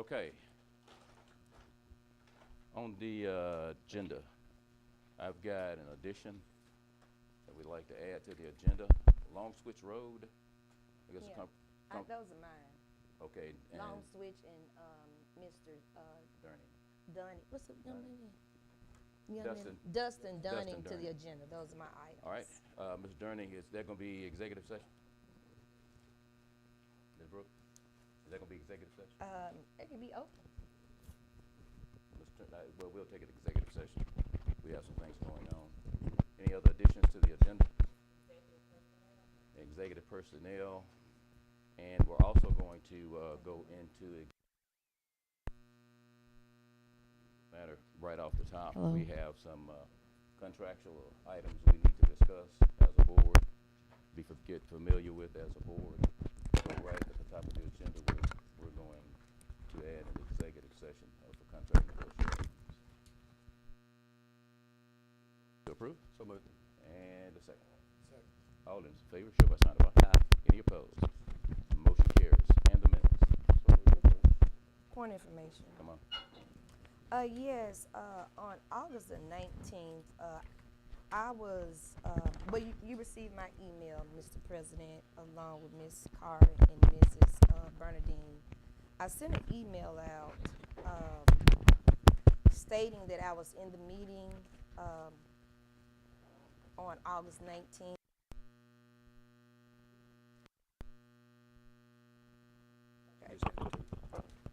Okay, on the agenda, I've got an addition that we'd like to add to the agenda. Long Switch Road. I guess Yeah, those are mine. okay, and Long Switch and Mr. Durning. Dunning. What's the young Dunning. man? Young Dustin. man. Dustin Dunning Dustin to the Dunning. agenda. Those are my items. All right, Ms. Durning, is that going to be executive session? Ms. Brooks, is that going to be executive session? It can be open. Well, we'll take it executive session. We have some things going on. Any other additions to the agenda? Executive personnel. And we're also going to go into a matter right off the top. Hello. We have some contractual items we need to discuss as a board, get familiar with as a board. So right at the top of the agenda, we're going to add an executive session for contract negotiations. To approve? So moved. And a second. Second. All in favor, show by sign of aye. Any opposed? Motion carries. And the minutes. So moved. Point information. Come on. Yes, on August the 19th, you received my email, Mr. President, along with Ms. Carter and Mrs. Bernadine. I sent an email out stating that I was in the meeting on August 19th.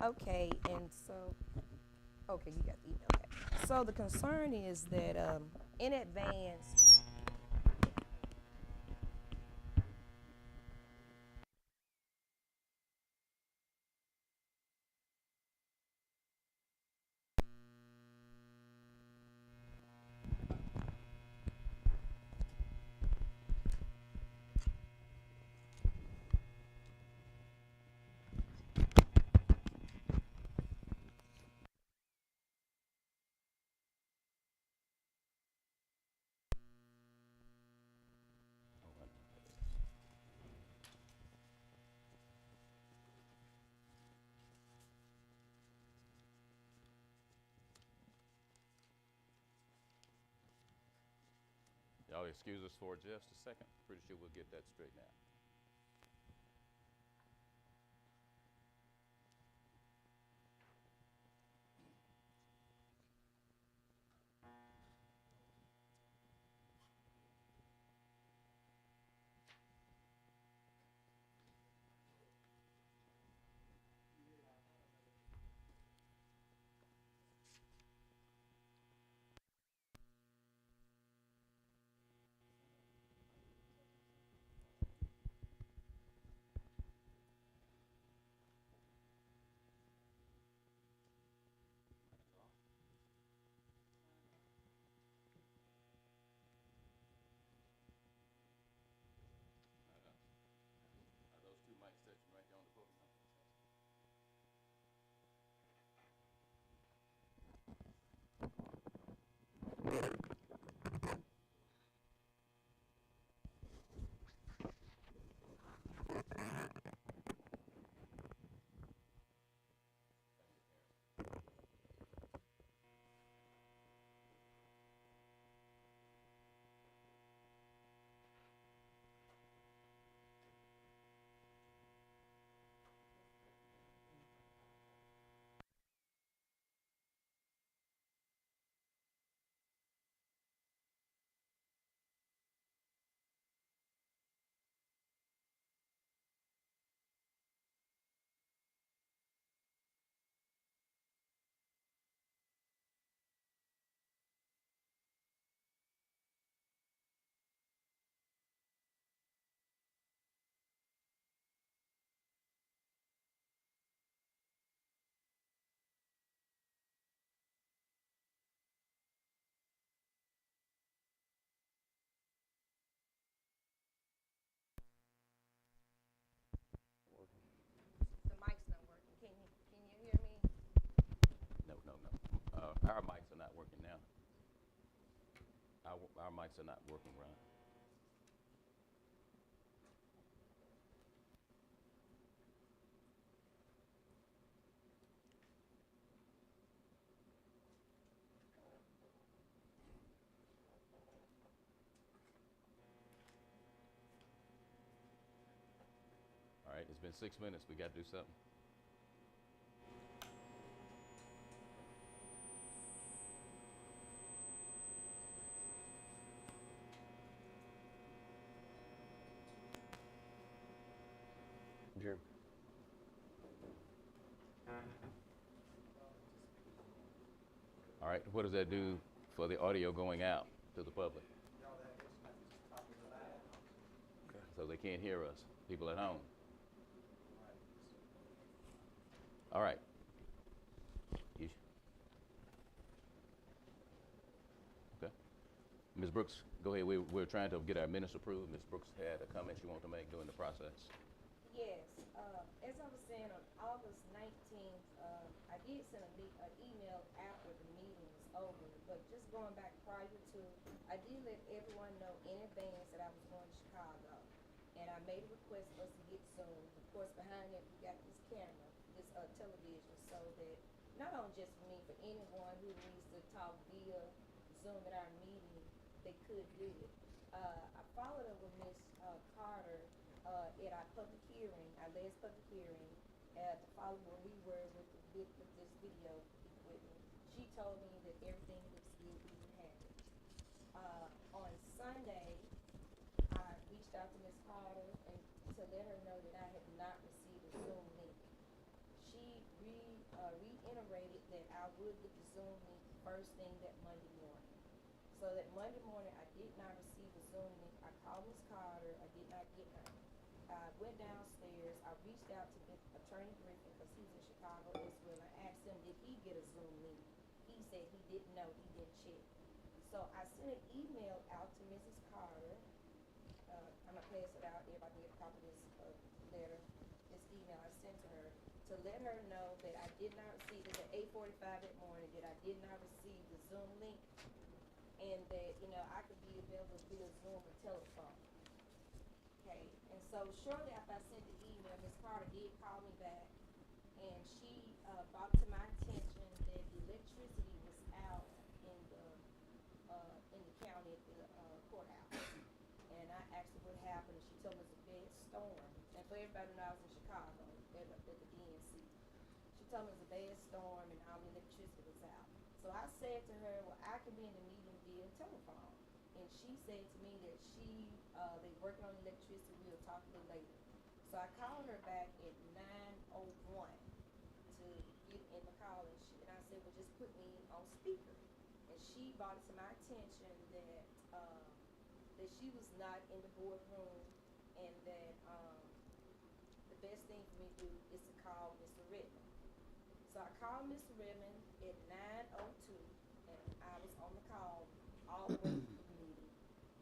Okay, and so, okay, you got the email. Okay. So the concern is that in advance, Y'all excuse us for just a second. Pretty sure we'll get that straightened out. Are those two mics sitting right there on the podium? the mic's not working. Can you hear me? No. Our mics are not working now. Our mics are not working, Ron. It's been 6 minutes. We got to do something. Adjourn. All right, what does that do for the audio going out to the public? So they can't hear us, people at home. All right. Okay. Ms. Brooks, go ahead. We're trying to get our minutes approved. Ms. Brooks had a comment she wanted to make during the process. Yes, as I was saying, on August 19th, I did send an email after the meeting was over, but just going back prior to, I did let everyone know in advance that I was going to Chicago. And I made a request for us to get Zoom. Of course, behind it, we got this camera, this television, so that not only just for me, for anyone who needs to talk via Zoom at our meeting, they could do it. I followed up with Ms. Carter at our public hearing, our last public hearing, to follow where we were with this video equipment. She told me that everything looks good, we would have it. On Sunday, I reached out to Ms. Carter and to let her know that I had not received a Zoom link. She reiterated that I would get the Zoom link first thing that Monday morning. So that Monday morning, I did not receive a Zoom link. I called Ms. Carter. I did not get her. I went downstairs. I reached out to Attorney Griffin because he's in Chicago as well. I asked him, did he get a Zoom link? He said he didn't know. He didn't check. So I sent an email out to Mrs. Carter. I'm going to pass it out. Everybody can get a copy of this letter, this email I sent to her, to let her know that I did not receive it at 8:45 that morning, that I did not receive the Zoom link, and that, you know, I could be available via Zoom or telephone. Okay, and so shortly after I sent the email, Ms. Carter did call me back, and she brought to my attention that the electricity was out in the county at the courthouse. And I asked her what happened, and she told me it was a bad storm. And for everybody who knows, I was in Chicago at the DNC. She told me it was a bad storm and all the electricity was out. So I said to her, well, I can be in the meeting via telephone. And she said to me that they're working on electricity, we'll talk a little later. So I called her back at 9:01 to get in the call, and I said, well, just put me on speaker. And she brought it to my attention that she was not in the boardroom, and that the best thing for me to do is to call Mr. Redmond. So I called Mr. Redmond at 9:02, and I was on the call all the way through the meeting.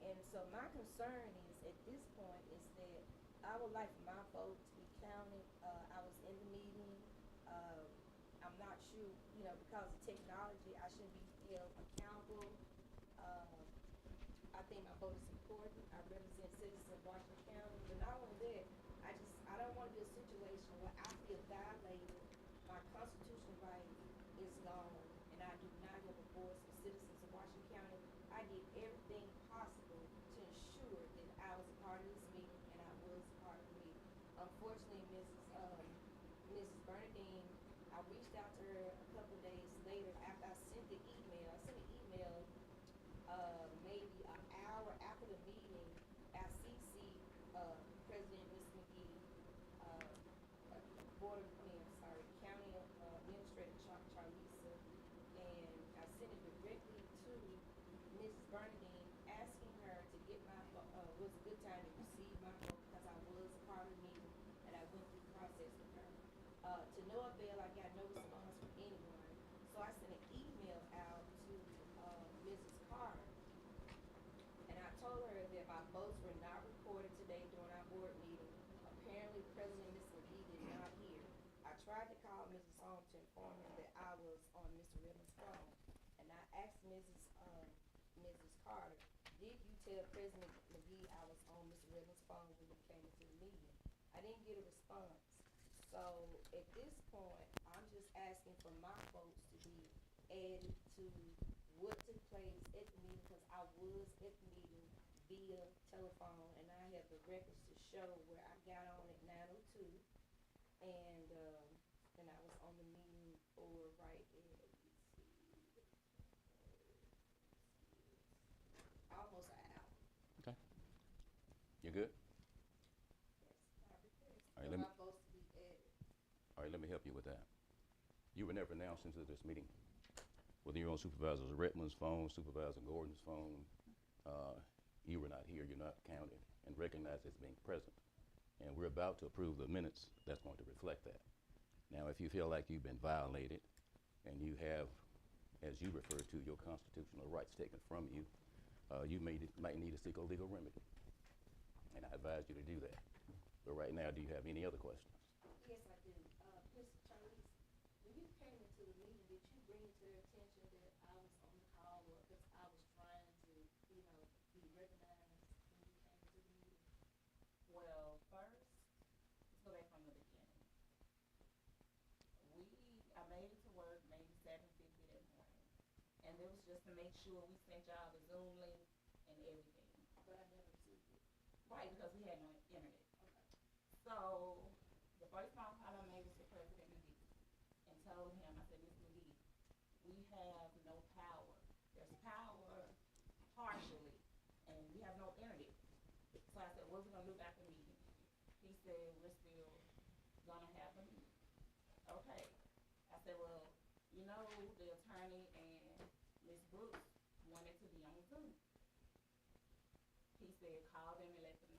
And so my concern is, at this point, is that I would like for my vote to be counted. I was in the meeting. I'm not sure, you know, because of technology, I shouldn't be held accountable. I think my vote is important. I represent citizens of Washington County, but not only that, I don't want to be a situation where I feel violated, my constitutional right is gone, and I do not have a voice for citizens of Washington County. I did everything possible to ensure that I was a part of this meeting, and I was a part of the meeting. Unfortunately, Mrs. Bernadine, I reached out to her a couple of days later after I sent the email. I sent an email maybe an hour after the meeting. I CC'd President Ms. McGee, County Administrator Charlisa, and I sent it directly to Mrs. Bernadine, asking her to get my was a good time to receive my vote because I was a part of the meeting and I went through the process with her. To no avail, I got no response from anyone, so I sent an email out to Mrs. Carter, and I told her that my votes were not recorded today during our board meeting. Apparently, President Ms. McGee did not hear. I tried to call Mrs. Holmes to inform her that I was on Mr. Redmond's phone, and I asked Mrs. Carter, did you tell President McGee I was on Mr. Redmond's phone when you came into the meeting? I didn't get a response. So at this point, I'm just asking for my votes to be added to what took place at the meeting, because I was at the meeting via telephone, and I have the records to show where I got on at 9:02. and I was on the meeting for right at, let's see, almost an hour. Okay. You good? That's my request. All right, So let me- I'm supposed to be added. All right, let me help you with that. You were never announced into this meeting. Whether you're on Supervisor Redmond's phone, Supervisor Gordon's phone, you were not here, you're not counted, and recognized as being present. And we're about to approve the minutes that's going to reflect that. Now, if you feel like you've been violated, and you have, as you refer to, your constitutional rights taken from you, you might need to seek a legal remedy. And I advise you to do that. But right now, do you have any other questions? Yes, I do. Mr. Charles, when you came into the meeting, did you bring to their attention that I was on the call or because I was trying to, be recognized when you came into the meeting? Well, first, let's go back from the beginning. I made it to work maybe 7:50 that morning. And it was just to make sure we sent y'all the Zoom link and everything. But I never received it. Right, because we had no internet. Okay. So, the first phone call I made was to President McGee and told him, I said, Mr. McGee, we have no power. There's power partially, and we have no internet. So I said, what are we gonna do about the meeting? He said, we're still gonna have a meeting. Okay. I said, well, the attorney and Ms. Brooks wanted to be on Zoom. He said, call them and let them know.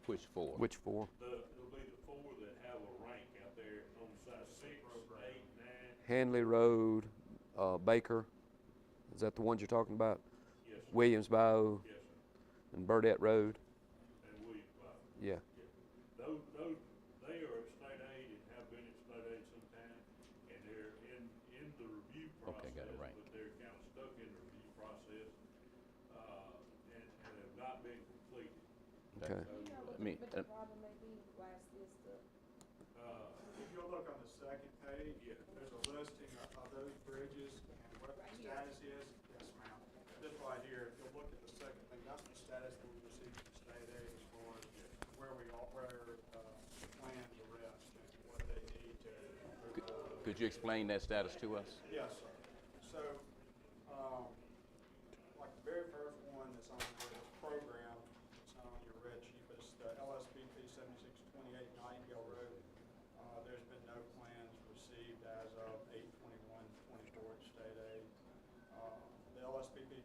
Which four? Which four? It'll be the four that have a rank out there on the side, 6, 8, 9. Hanley Road, Baker. Is that the ones you're talking about? Yes, sir. Williams Bayou Yes, sir. and Burdette Road. And Williams, Yeah. Those, they are at state aid and have been at state aid some time, and they're in the review process. Okay, got it right. But they're kind of stuck in the review process, and have not been completed. Okay. So, You know what, I mean, what the problem may be, why it's still stuck? If you'll look on the second page, Yeah. there's a listing of those bridges and what the Right here. status is. Yes, ma'am. This right here, if you'll look at the second thing, that's the status that we received from state aid as far as where we are, where the plans are rest and what they need to improve. Could you explain that status to us? Yes, sir. So, like the very first one that's on the program, it's not on your red sheet, but it's the LSBP 7628 Nightingale Road. There's been no plans received as of 8/21/24 at state aid. The LSBP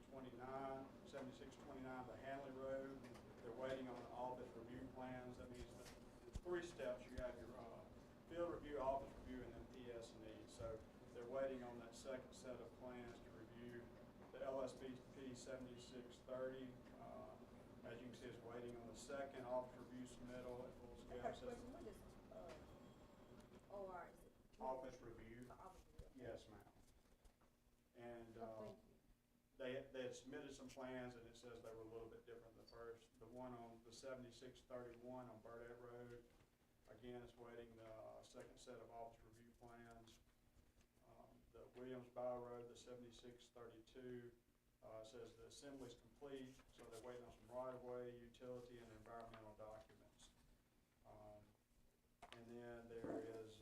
7629, the Hanley Road, they're waiting on the office review plans. That means that it's 3 steps. You have your field review, office review, and then PS&E. So they're waiting on that second set of plans to review. The LSBP 7630, as you can see, is waiting on the second office review submittal at full I scale. got a Says question, what is, OR, is it? office review. Office review. Yes, ma'am. And Oh, thank you. they had submitted some plans, and it says they were a little bit different than the first. The one on the 7631 on Burdette Road, again, it's waiting the second set of office review plans. The Williams Bayou Road, the 7632, says the assembly's complete, so they're waiting on some right-of-way, utility, and environmental documents. And then there is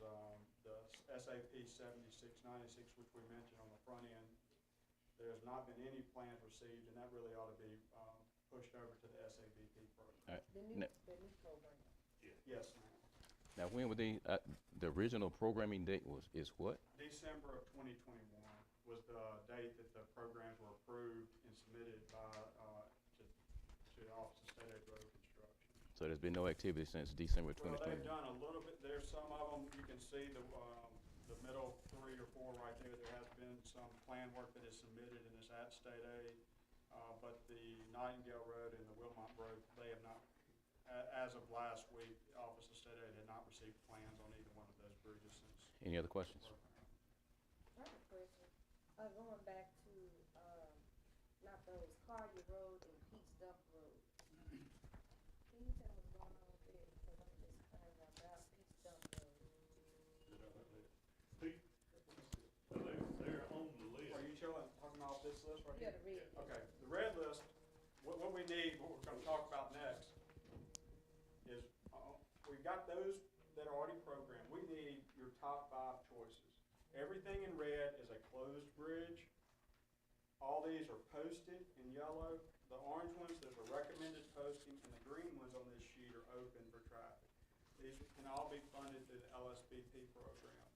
the SAP 7696, which we mentioned on the front end. There's not been any plans received, and that really ought to be pushed over to the SABP program. All right. The new program. Yes, ma'am. Now, when were the original programming date is what? December of 2021 was the date that the programs were approved and submitted by, to the Office of State Aid Road Construction. So there's been no activity since December Well, 2020. they've done a little bit, there's some of them, you can see the middle 3 or 4 right there, there has been some plan work that is submitted and is at state aid, but the Nightingale Road and the Wilmot Road, they have not, as of last week, the Office of State Aid had not received plans on either one of those bridges since. Any other questions? I have a question, going back to, not those, Collier Road and Peach Dump Road. Can you tell me what's going on with that, because I'm just finding out about Peach Dump Road. They're on the list. Are you talking off this list right Yeah, here? the red. Okay, the red list, what we need, what we're gonna talk about next, is, we've got those that are already programmed. We need your top 5 choices. Everything in red is a closed bridge. All these are posted in yellow. The orange ones, there's a recommended posting, and the green ones on this sheet are open for traffic. These can all be funded through the LSBP program.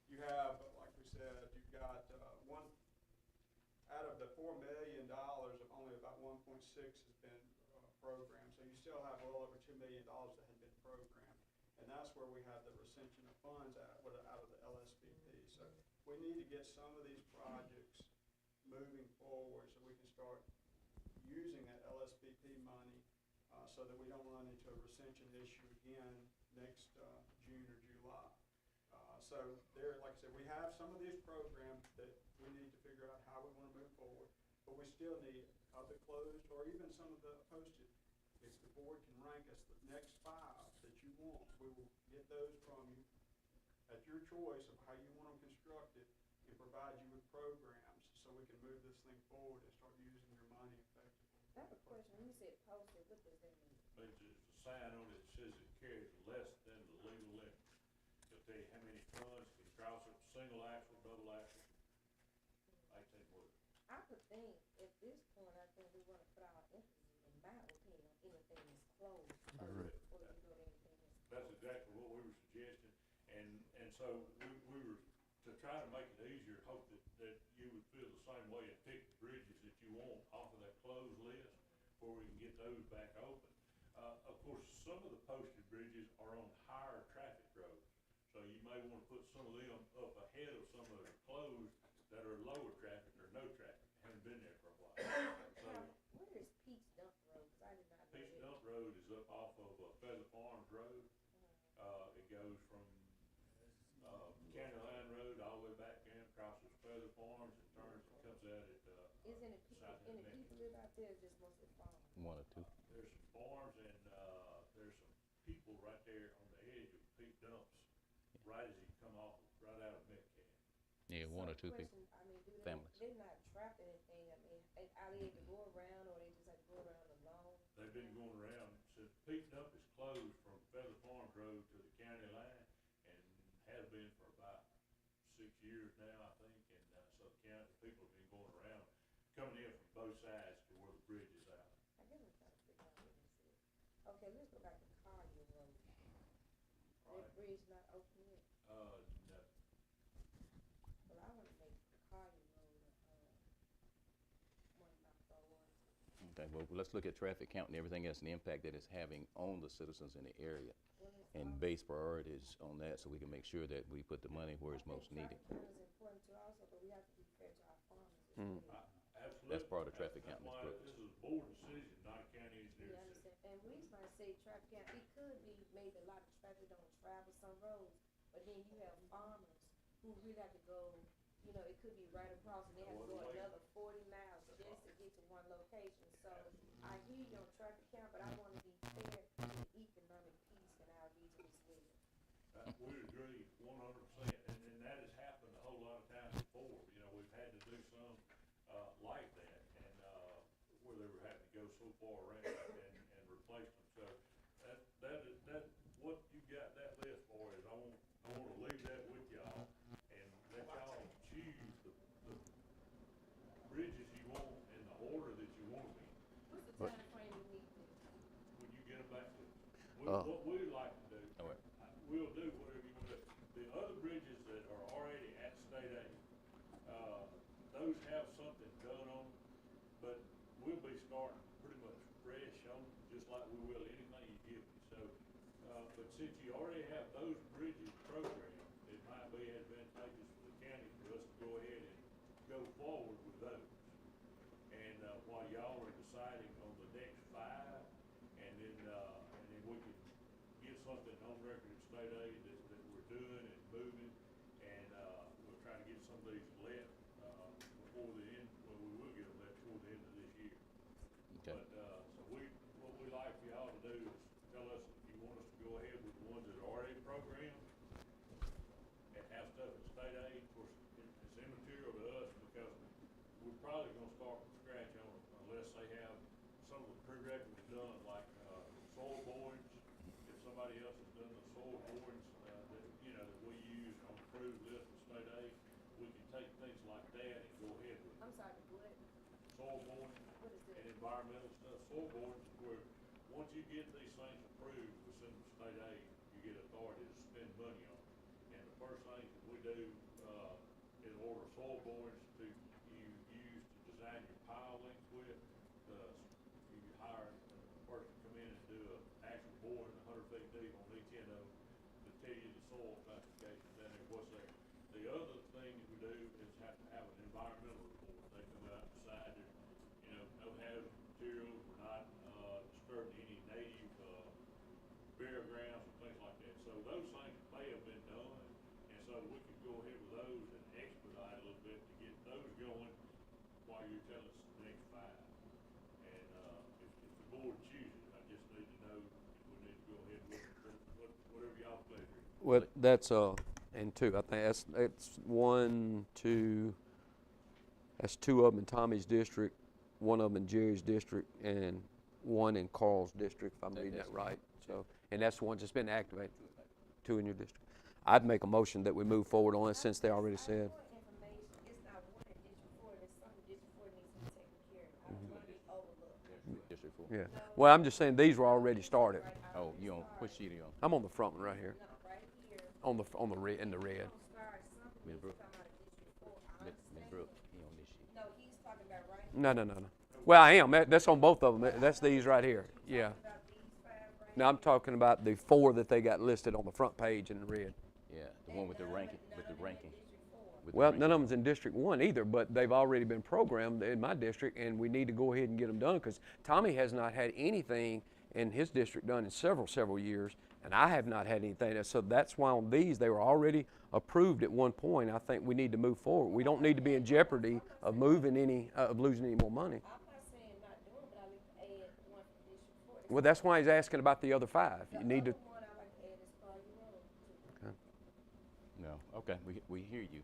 You have, like we said, you've got, one, out of the $4 million, only about 1.6 has been programmed. So you still have well over $2 million that had been programmed. And that's where we have the recension of funds out of the LSBP. So we need to get some of these projects moving forward so we can start using that LSBP money, so that we don't run into a recension issue again next June or July. So there, like I said, we have some of these programs that we need to figure out how we want to move forward, but we still need other closed or even some of the posted. If the board can rank us the next 5 that you want, we will get those from you at your choice of how you want them constructed and provide you with programs so we can move this thing forward and start using your money effectively. I have a question, when you said posted, what does that mean? There's a sign on it that says it carries less than the legal limit. It'll tell you how many tons can cross it, single axle, double axle, 18 wheeler. I would think, at this point, I think we wanna put our emphasis, in my opinion, on anything that's closed. Right. Before you go to anything that's. That's exactly what we were suggesting, and so we were, to try to make it easier, hope that you would feel the same way and pick the bridges that you want off of that closed list, where we can get those back open. Of course, some of the posted bridges are on higher traffic roads, so you may wanna put some of them up ahead of some of the closed that are lower traffic or no traffic, haven't been there for a while. So, Now, where is Peach Dump Road? 'Cause I did not know Peach that. Dump Road is up off of Feather Farms Road. It goes from, County Line Road all the way back in, crosses Feather Farms and turns and comes out at, Is any people, South any End. people live out there, or just mostly farmers? One or two. There's some farms and, there's some people right there on the edge of Peak Dumps, right as you come off, right out of Metcalf. Yeah, one So or two the people. question, I mean, do they, families. they're not trapping anything, I mean, are they able to go around, or they just have to go around alone? They've been going around since Peak Dump is closed from Feather Farms Road to the county line and has been for about 6 years now, I think. And, so the county, people have been going around, coming in from both sides to where the bridge is out. I guess I'm trying to figure out what this is. Okay, let's go back to Collier Road. That Right. bridge not open yet? No, Well, I wanna make Collier Road, one of my priorities. Okay, well, let's look at traffic count and everything else and the impact that it's having on the citizens in the area. When it's And all- base priorities on that so we can make sure that we put the money where it's most needed. Traffic count is important too also, but we have to be fair to our farmers as Mm. well. absolutely. That's part of the traffic count, That's Ms. why Brooks. this is a board decision, not a county You engineer decision. understand? And the reason I say traffic count, it could be maybe a lot of traffic don't travel some roads, but then you have farmers who really have to go, you know, it could be right across and they have to go another 40 miles just to get to one location. So I hear you on traffic count, but I wanna be fair to the economic piece in our region as well. We agree 100%, and that has happened a whole lot of times before. You know, we've had to do some, like that, and, where they were having to go so far around and replace them. So that, what you got that list for is I wanna leave that with y'all and let y'all choose the bridges you want in the order that you want them in. What's the But- time frame you need this? When you get them back to us. Uh. What we like to do, All right. we'll do whatever you want to do. The other bridges that are already at state aid, those have something done on them, but we'll be starting pretty much fresh on them, just like we will anything you give me. So, but since you already have those bridges programmed, it might be advantageous for the county for us to go ahead and go forward with those. And, while y'all are deciding on the next 5, and then we can get something on record at state aid that we're doing and moving, and, we'll try to get some of these let, before the end, well, we will get them let before the end of this year. Okay. But, so what we like for y'all to do is tell us if you want us to go ahead with the ones that are already programmed and have stuff at state aid. Of course, it's immaterial to us because we're probably gonna start from scratch on them unless they have some of the prerequisites done, like, soil borings. If somebody else has done the soil borings, that, you know, that we use on approved list of state aid, we can take things like that and go ahead with I'm sorry, what, soil borings what is and this? environmental stuff. Soil borings is where, once you get these things approved with some state aid, you get authority to spend money on it. And the first thing that we do, is order soil borings to, you use to design your pile links with. You hire a person to come in and do an actual boring 100 feet deep on each end of them to tell you the soil classifications and what's there. The other thing that we do is have to have an environmental report. They come out and decide that, you know, no hazardous materials, we're not, disturbing any native, burial grounds and things like that. So those things may have been done, and so we can go ahead with those and expedite a little bit to get those going while you're telling us the next 5. And, if the board chooses, I just need to know if we need to go ahead with whatever y'all pleasure. Well, that's, and 2, I think that's 1, 2, that's 2 of them in Tommy's district, 1 of them in Jerry's district, and 1 in Carl's district, if I'm reading that That's- right. So, and that's the one that's been activated, 2 in your district. I'd make a motion that we move forward on it since they already said. I want information, it's not one in District 4, there's some in District 4 needs to be taken care of. I don't wanna be overlooked. District 4. Yeah. Well, I'm just saying these were already started. Right, I Oh, you on, already what started. sheet are you on? I'm on the front one right here, No, right here, on the red, in the red. don't start, something Ms. needs to Brooks. come out of District 4, I Ms. understand. Brooks, he on this sheet. No, he's talking about right No. Well, I am. That's on both of them. That's these right here. Yeah. about these 5 right Now, I'm talking about the 4 that they got listed on the front page in red. Yeah, the one with the ranking, with the ranking. with the Well, ranking. none of them's in District 1 either, but they've already been programmed in my district, and we need to go ahead and get them done, because Tommy has not had anything in his district done in several years, and I have not had anything. So that's why on these, they were already approved at one point. I think we need to move forward. We don't need to be in jeopardy of losing any more money. I'm not saying not doing, but I like to add one for District 4. Well, that's why he's asking about the other 5. You need to, The other one I like to add is Collier Road. No, okay, we hear you.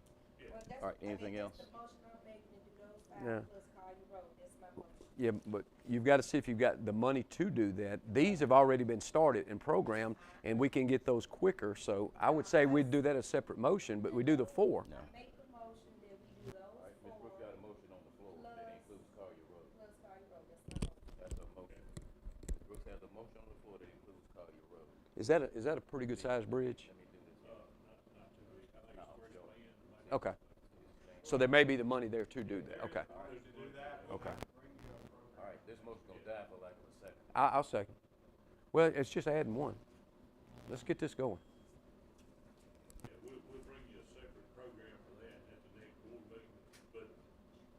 Well, that's, All right, I mean, anything that's else? the motion I'm making, to do those 5 Yeah. plus Collier Road, that's my motion. yeah, but you've got to see if you've got the money to do that. These have already been started and programmed, and we can get those quicker. So I would say we'd do that as a separate motion, but we do the 4. No. Make the motion that we do those All right, Ms. Brooks 4 got a motion on the floor that includes Collier Road. plus Collier Road, that's my motion. That's a motion. Ms. Brooks has a motion on the floor that includes Collier Road. Is that a pretty good sized bridge? Let me do this. Okay. So there may be the money there to do that. Okay. Okay. All right, this motion gonna die for lack of a second. I'll second. Well, it's just adding 1. Let's get this going. Yeah, we'll bring you a separate program for that at the next board meeting, but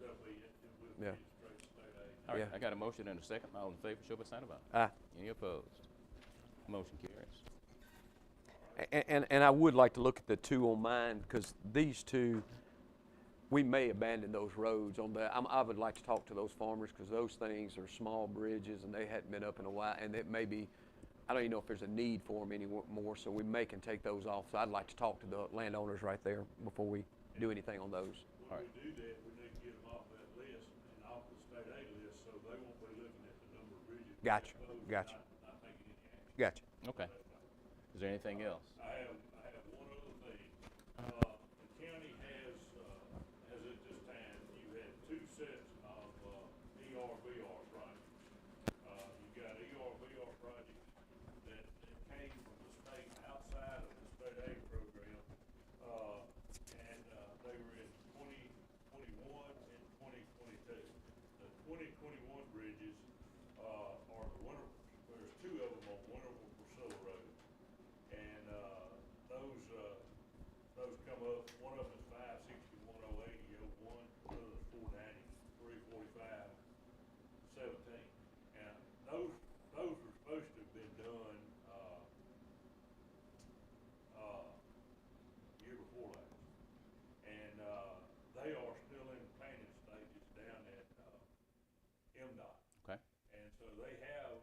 that'll be it, we'll Yeah. get it straight to state aid. All right, Yeah. I got a motion and a second. All in favor, show by sign of aye. Aye. Any opposed? Motion carries. And I would like to look at the 2 on mine, because these 2, we may abandon those roads on the, I would like to talk to those farmers, because those things are small bridges and they hadn't been up in a while, and it may be, I don't even know if there's a need for them anymore, so we may can take those off. So I'd like to talk to the landowners right there before we do anything on those. All When right. we do that, we need to get them off that list and off the state aid list, so they won't be looking at the number of bridges. we Gotcha, proposed and gotcha. Not taking any action. Gotcha. Okay. Is there anything else? I have one other thing. The county has at this time, you had 2 sets of, ERVR projects. You got ERVR projects that came from the state outside of the state aid program. And they were in 2021 and 2022. The 2021 bridges, are the winter, there's 2 of them on Winterville Priscilla Road. And, those come up, one of them is 561, 080, 01, another is 490, 345, 17. And those were supposed to have been done, year before last. And, they are still in planning stages down at, MDOT. Okay. And so they have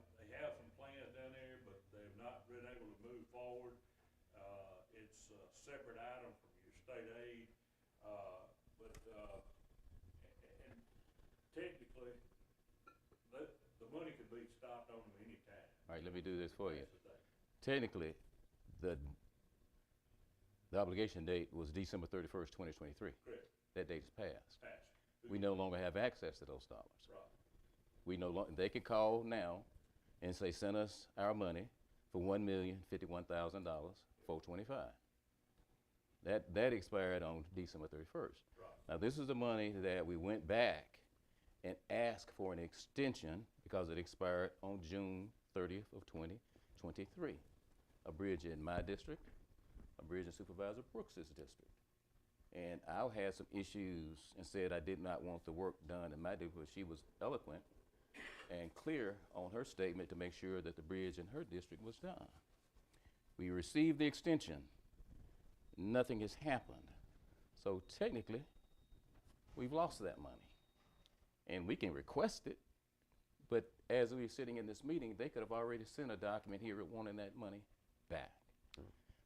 some plans down there, but they've not been able to move forward. It's a separate item from your state aid, and technically, the money could be stopped on them anytime. All right, let me do this for you. That's the thing. Technically, the obligation date was December 31st, 2023. Correct, That date is passed. passed. We no longer have access to those dollars. Right. We no longer, they can call now and say, send us our money for $1,051,000, 425. That expired on December 31st. Right. Now, this is the money that we went back and asked for an extension because it expired on June 30th of 2023. A bridge in my district, a bridge in Supervisor Brooks's district. And I had some issues and said I did not want the work done in my district, but she was eloquent and clear on her statement to make sure that the bridge in her district was done. We received the extension. Nothing has happened. So technically, we've lost that money. And we can request it, but as we were sitting in this meeting, they could have already sent a document here wanting that money back.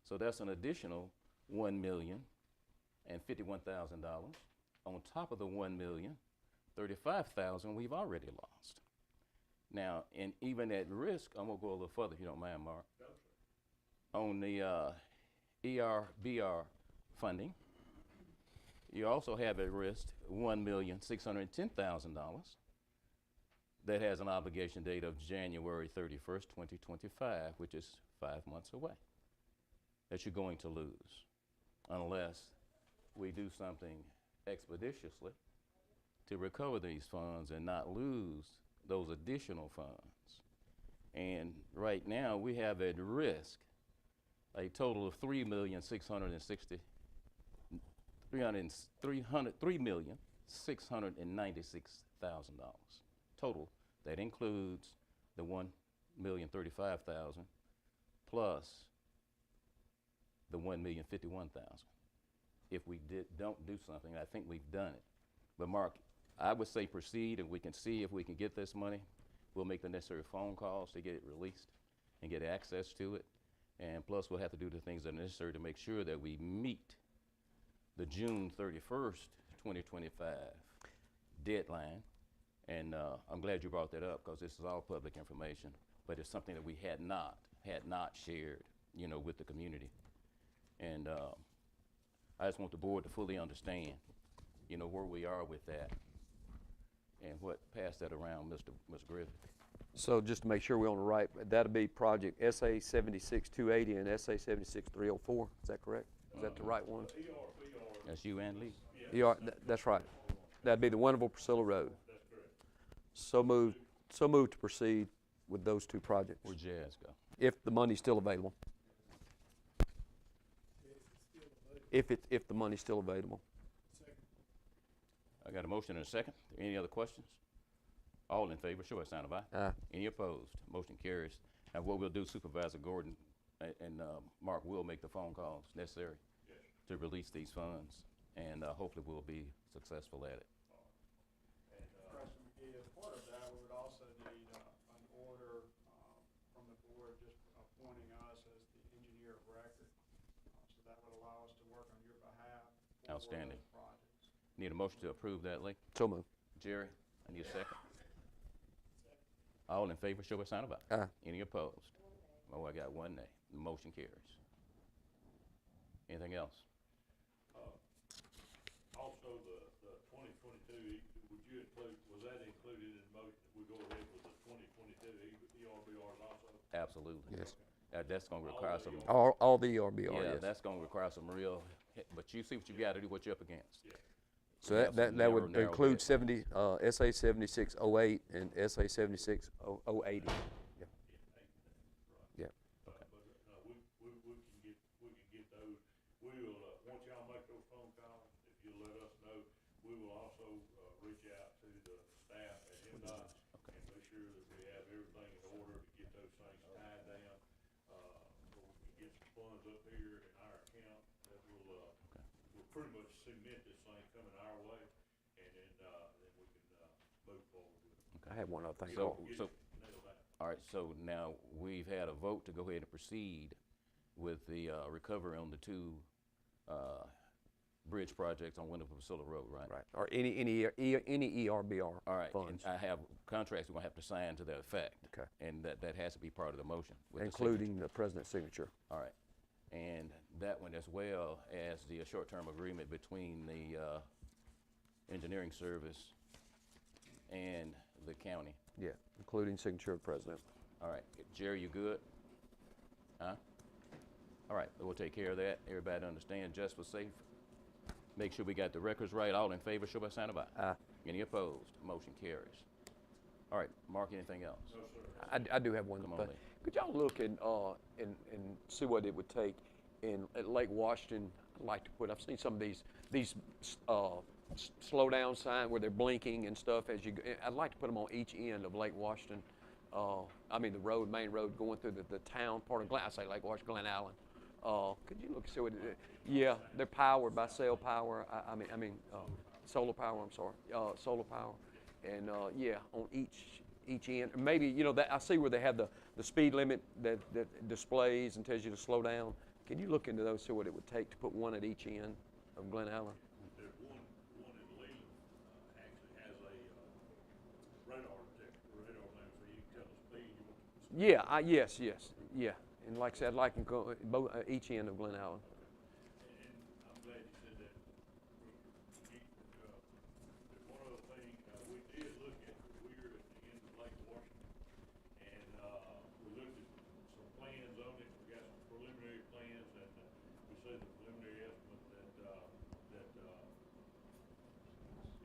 So that's an additional $1,051,000 on top of the $1,035,000 we've already lost. Now, and even at risk, I'm gonna go a little further if you don't mind, Mark. No, sir. On the ERBR funding, you also have at risk $1,610,000 that has an obligation date of January 31st, 2025, which is 5 months away, that you're going to lose unless we do something expeditiously to recover these funds and not lose those additional funds. And right now, we have at risk a total of $3,696,000 total. That includes the $1,035,000 plus the $1,051,000. If we don't do something, I think we've done it. But Mark, I would say proceed, and we can see if we can get this money. We'll make the necessary phone calls to get it released and get access to it. And plus, we'll have to do the things that are necessary to make sure that we meet the June 31st, 2025 deadline. And I'm glad you brought that up, because this is all public information, but it's something that we had not shared, you know, with the community. And I just want the board to fully understand, you know, where we are with that, and pass that around, Mr. Griffith. So just to make sure we're on the right, that'll be project SA 76-280 and SA 76-304, is that correct? Is that the right one? That's you and Lee. That's right. That'd be the Winterville Priscilla Road. That's correct. So moved to proceed with those two projects, Where'd Jazz go? if the money's still available. If the money's still available. I got a motion and a second. Any other questions? All in favor, show by sign of aye. Aye. Any opposed? Motion carries. Now, what we'll do, Supervisor Gordon and Mark will make the phone calls necessary to release these funds, and hopefully we'll be successful at it. President McGee, as part of that, we would also need an order from the board just appointing us as the engineer of record. So that would allow us to work on your behalf for Outstanding. those projects. Need a motion to approve that, Lee? So moved. Jerry, I need a second. All in favor, show by sign of aye. Aye. Any opposed? Oh, I got one nay. The motion carries. Anything else? Also, the 2022, would you include, was that included in motion, if we go ahead with the 2022 ERBRs also? Absolutely. Yes. That's gonna require some, All the ERBR, yeah, yes. that's gonna require some real, but you see what you gotta do, what you're up against. So We have that some would narrow include deadlines. SA 7608 and SA 76080. Yeah. But, we can get those, we will, once y'all make those phone calls, if you'll let us know, we will also, reach out to the staff at MDOT and make sure that we have everything in order to get those things tied down, so we can get some funds up here in our account that will pretty much cement this thing coming our way, and then we can, move forward with it. I have one other thing. So, Get so, it nailed down. all right, so now we've had a vote to go ahead and proceed with the recovery on the two bridge projects on Winterville Priscilla Road, right? Right, or any ERBR All right, and funds, I have contracts we're gonna have to sign to that effect. Okay. And that has to be part of the motion. with the including the president's signature. signature. All right, and that one as well as the short-term agreement between the engineering service and the county. Yeah, including signature of president. All right, Jerry, you good? Huh? All right, we'll take care of that. Everybody understand, just for safe. Make sure we got the records right. All in favor, show by sign of aye. Aye. Any opposed? Motion carries. All right, Mark, anything else? No, sir. I do have one Come on, thing. Lee. Could y'all look and see what it would take at Lake Washington? I'd like to put, I've seen some of these slow down sign where they're blinking and stuff as you go. I'd like to put them on each end of Lake Washington. I mean the main road going through the town part of I say Lake Washington, Glen Allen. Could you look and see what it is? Yeah, they're powered by cell power. I mean solar power. I'm sorry, solar power. And yeah, on each end. Maybe that I see where they have the speed limit that displays and tells you to slow down. Can you look into those, see what it would take to put one at each end of Glen Allen? There's one in Lee, actually has a radar thing, so you can tell the speed you want to. Yeah, yeah. And like I said, I'd like to go each end of Glen Allen. And I'm glad you said that. One other thing, we did look at, we were at the end of Lake Washington, and, we looked at some plans on it, we got some preliminary plans, and, we said the preliminary estimate that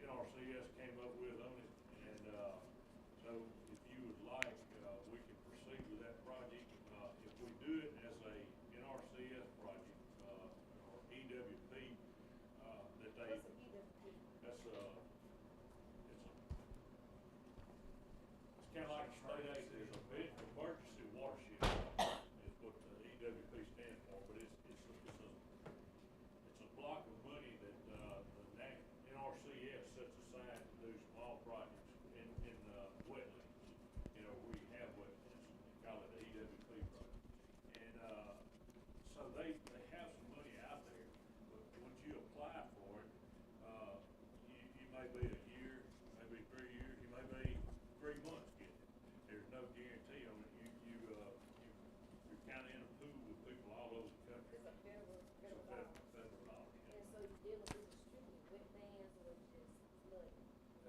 NRCS came up with on it, and, so if you would like, we can proceed kinda like state aid, there's a big emergency watershed, is what the EWP stands for, but it's a block of money that, the NRCS sets aside to do small projects in wetlands. You know, we have wetlands, they call it the EWP project. And, so they have some money out there, but once you apply for it, you may be a year, maybe 3 years, you may be 3 months getting it. There's no guarantee on it. You're kinda in a pool with people all over the country. It's a federal It's a law. federal law, yeah. And so you dealing with distributed wetlands or just flood?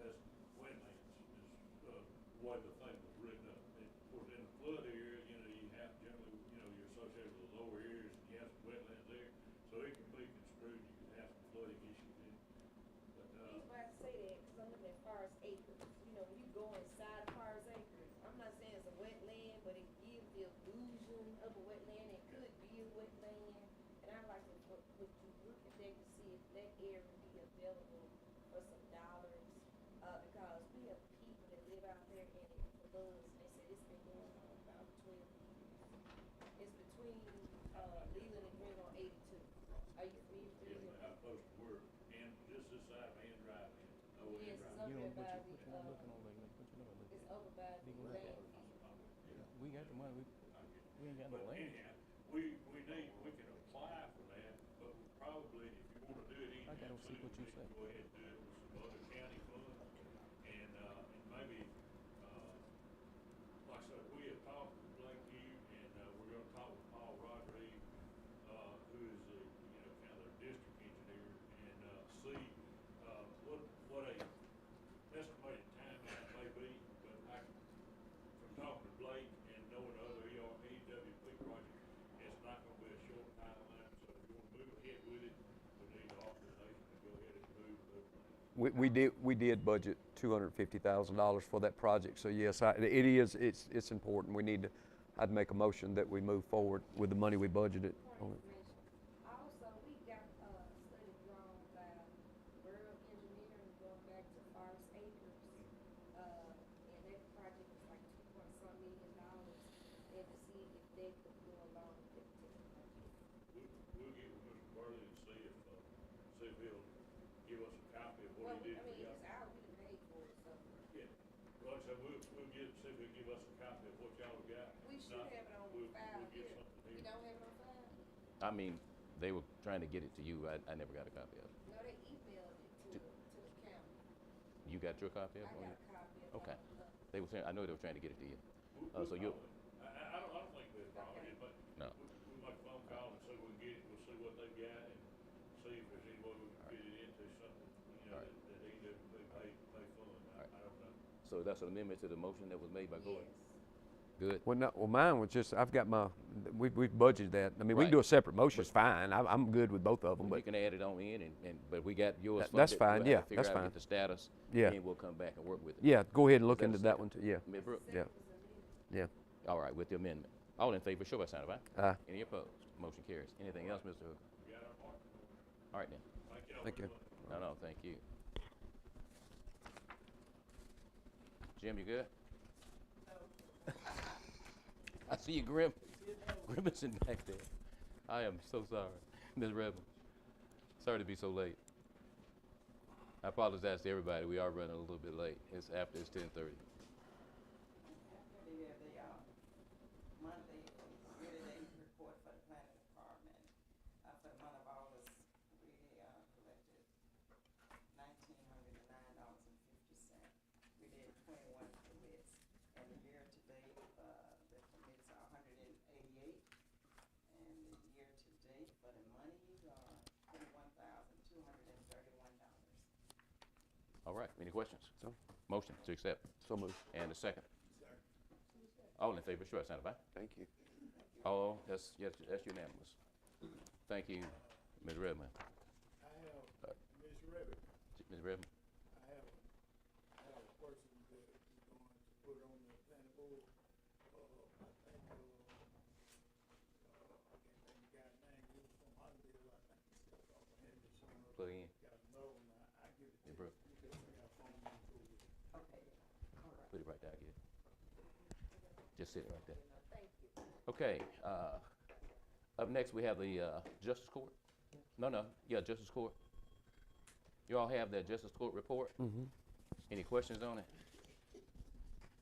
As wetlands is, the way the thing was written up. Of course, in the flood area, you know, you have generally, you know, you're associated with the lower areas, and you have some wetlands there, so it can be construed, you can have some flooding issues in it. But, He's about to say that, cause I'm looking at Forest Acres, you know, when you go inside Forest Acres, I'm not saying it's a wetland, but it gives the illusion of a wetland, it could be a wetland. And I'd like to, would you look at that to see if that area would be available for some dollars? Because we have people that live out there and it floods, and they said it's been going on about 12 years. It's between, Leland and Green on 82. Are you familiar with yes, it? ma'am, I'm supposed to work, and just this side of Ann Drive, no Ann Yes, it's Drive. over there by the, What you not looking on lately? What you not looking it's over by the Big land. We got the money, we ain't got no But land. anyhow, we can apply for that, but we probably, if you wanna do it I gotta anytime see soon, what you we say. can go ahead and do it with some other county funds. And maybe, like I said, we have talked with Blake Hugh, and, we're gonna talk with Paul Rodriguez, who is the, you know, kind of their district engineer, and, see, what a estimated timeline may be, but from talking to Blake and knowing other EWP projects, it's not gonna be a short timeline, so if you wanna move ahead with it, we need authorization to go ahead and move those plans. We did budget $250,000 for that project, so yes, it's important. I'd make a motion that we move forward with the money we budgeted on it. Also, we got a study drawn by Borough Engineering going back to Forest Acres. And that project was like $2 million, and to see if they could go along with that particular project. We'll get with Mr. Burley and see if he'll give us a copy of Well, what he I did for mean, y'all. it's out, we done paid for it, so Yeah, well, so we'll get, see if he'll give us a copy of what y'all have got. we If should not, have it on we'll file get here. something We here. don't have it on file? I mean, they were trying to get it to you, I never got a copy of it. No, they emailed it to the county. You got your copy of I it? got a copy of it. Okay. They were saying, I know they were trying to get it to you. We'll So you, call him. I don't think there's a problem, Okay. but No. we'll make a phone call and see if we can get it, we'll see what they've got, and see if there's any way we can fit it into something, you know, Alright. that EWP pay fund. I don't know. so that's an amendment to the motion that was made by Gordon? Yes. Good. Well, no, mine was just, I've got we've budgeted that. I mean, we can Right. do a separate motion, it's fine. I'm good with both of them, You but can add it on in, but we got yours That's funded. fine, We'll have yeah, to figure that's out, fine. Get the status, Yeah. and we'll come back and work with it. yeah, go ahead and look that a into that second? one too, yeah. Ms. Brooks? Yeah. Yeah. All right, with the amendment. All in favor, show by sign of aye. Aye. Any opposed? Motion carries. Anything else, Mr. Hooker? We got our part. All right then. Thank y'all Thank very you. much. No, thank you. Jim, you good? I see you grimacing back there. I am so sorry, Ms. Redmond. Sorry to be so late. I apologize to everybody. We are running a little bit late. It's 10:30. Here they are, monthly year-to-date report for the planning department. For the month of August, we collected $1,909.50. We did 21 commits, and the year-to-date, the commits are 188. And the year-to-date for the monies are $21,231. All right, any questions? So- Motion to accept. So moved. And a second. All in favor, show by sign of aye. Thank you. All, that's unanimous. Thank you, Ms. Redmond. I have, Ms. Reddick, Ms. Redmond? I have a person that is going to put on the planning board. I think, I can't think the guy's name, he was from Huntsville, I think. Henderson. Plug in. Got another one, I give it to Ms. you. Brooks, You can bring our phone number to it. Okay, all right. put it right there, I get it. Just sit right there. Thank you. Okay, up next, we have the Justice Court. No, yeah, Justice Court. You all have that Justice Court report? Mm-hmm. Any questions on it?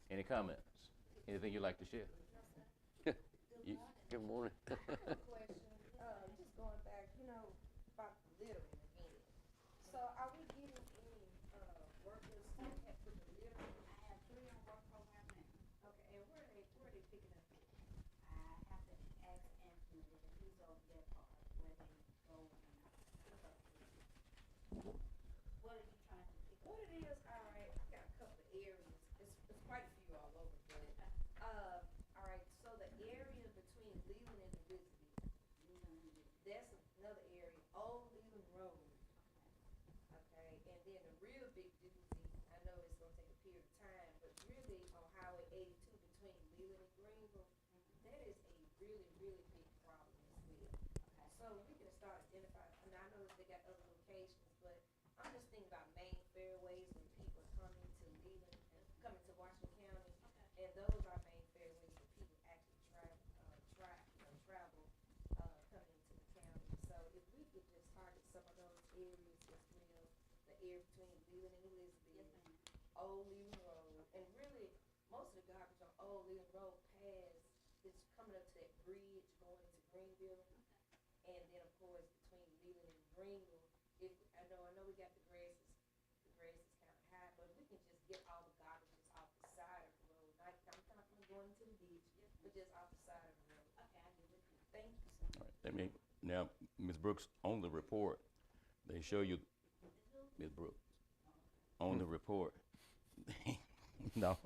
Any comments? Anything you'd like to share? You- Good morning. I have a question, just going back, about the littering again. So are we getting any, workers that have put the littering? I have 3 on work program now. Okay, and where are they picking up at? I have to ask Anthony if he's over that part where they go and pick up. What are you trying to pick up? What it is, all right, I got a couple of areas, it's quite a few all over, but, all right, so the area between Leland and Elizabeth, that's another area, Old Leland Road. Okay, and then the real big doozy, I know it's gonna take a period of time, but really on Highway 82 between Leland and Greenville, that is a really, really big problem as well. So we can start identifying, and I know that they got other locations, but I'm just thinking about main fairways when people are coming to Leland and coming to Washington County. And those are main fairways where people actually travel, coming into the county. So if we could just target some of those areas as well, the area between Leland and Elizabeth, Old Leland Road, and really, most of the garbage on Old Leland Road is coming up to that bridge going into Greenville. And then, of course, between Leland and Greenville, I know we got the grass is kind of high, but we can just get all the garbages off the side of the road. I'm not gonna go into the ditch, but just off the side of the road. Okay, I get with you. Thank you so much. All right, now, Ms. Brooks, on the report, they show you, Ms. Brooks, on the report, no,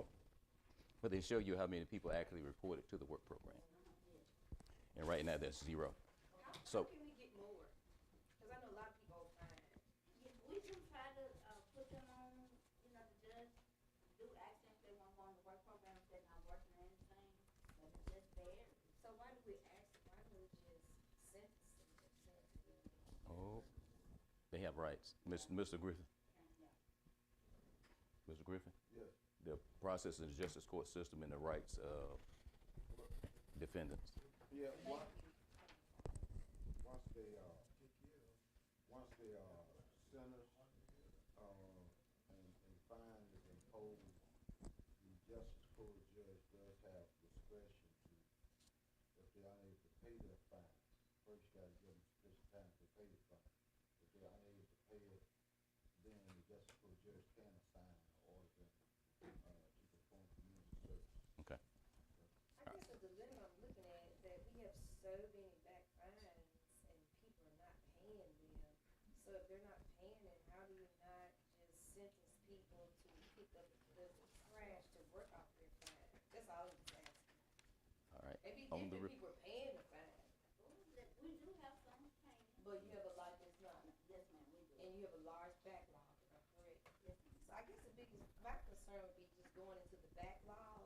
but they show you how many people actually reported to the work program. And right now, that's 0. So, How can we get more? Because I know a lot of people are fine. Yeah, we do try to, put them on, the judge do ask them if they want to go on the work program, if they're not working or anything, but it just varies. So why do we ask them? Why do we just sentence them? oh, they have rights. Mr. Griffin? Mr. Griffin? Yes. The process in the justice court system and the rights of defendants. Yeah, once they, sentenced, and fine is imposed, the justice court judge does have discretion to, if they're unable to pay their fines, first you gotta give them sufficient time to pay the fine. If they're unable to pay it, then the justice court judge can assign or order them, to perform community service. Okay. I guess the dilemma I'm looking at is that we have so many back fines and people are not paying them. So if they're not paying it, how do you not just sentence people to pick up the trash to work off their fine? That's all I'm just asking. All right. It'd be On the different if people are paying the fine, We do have some paying. but you have a lot that's not. Yes, ma'am, we do. And you have a large backlog, if I'm correct. Yes, ma'am. So I guess my concern would be just going into the backlog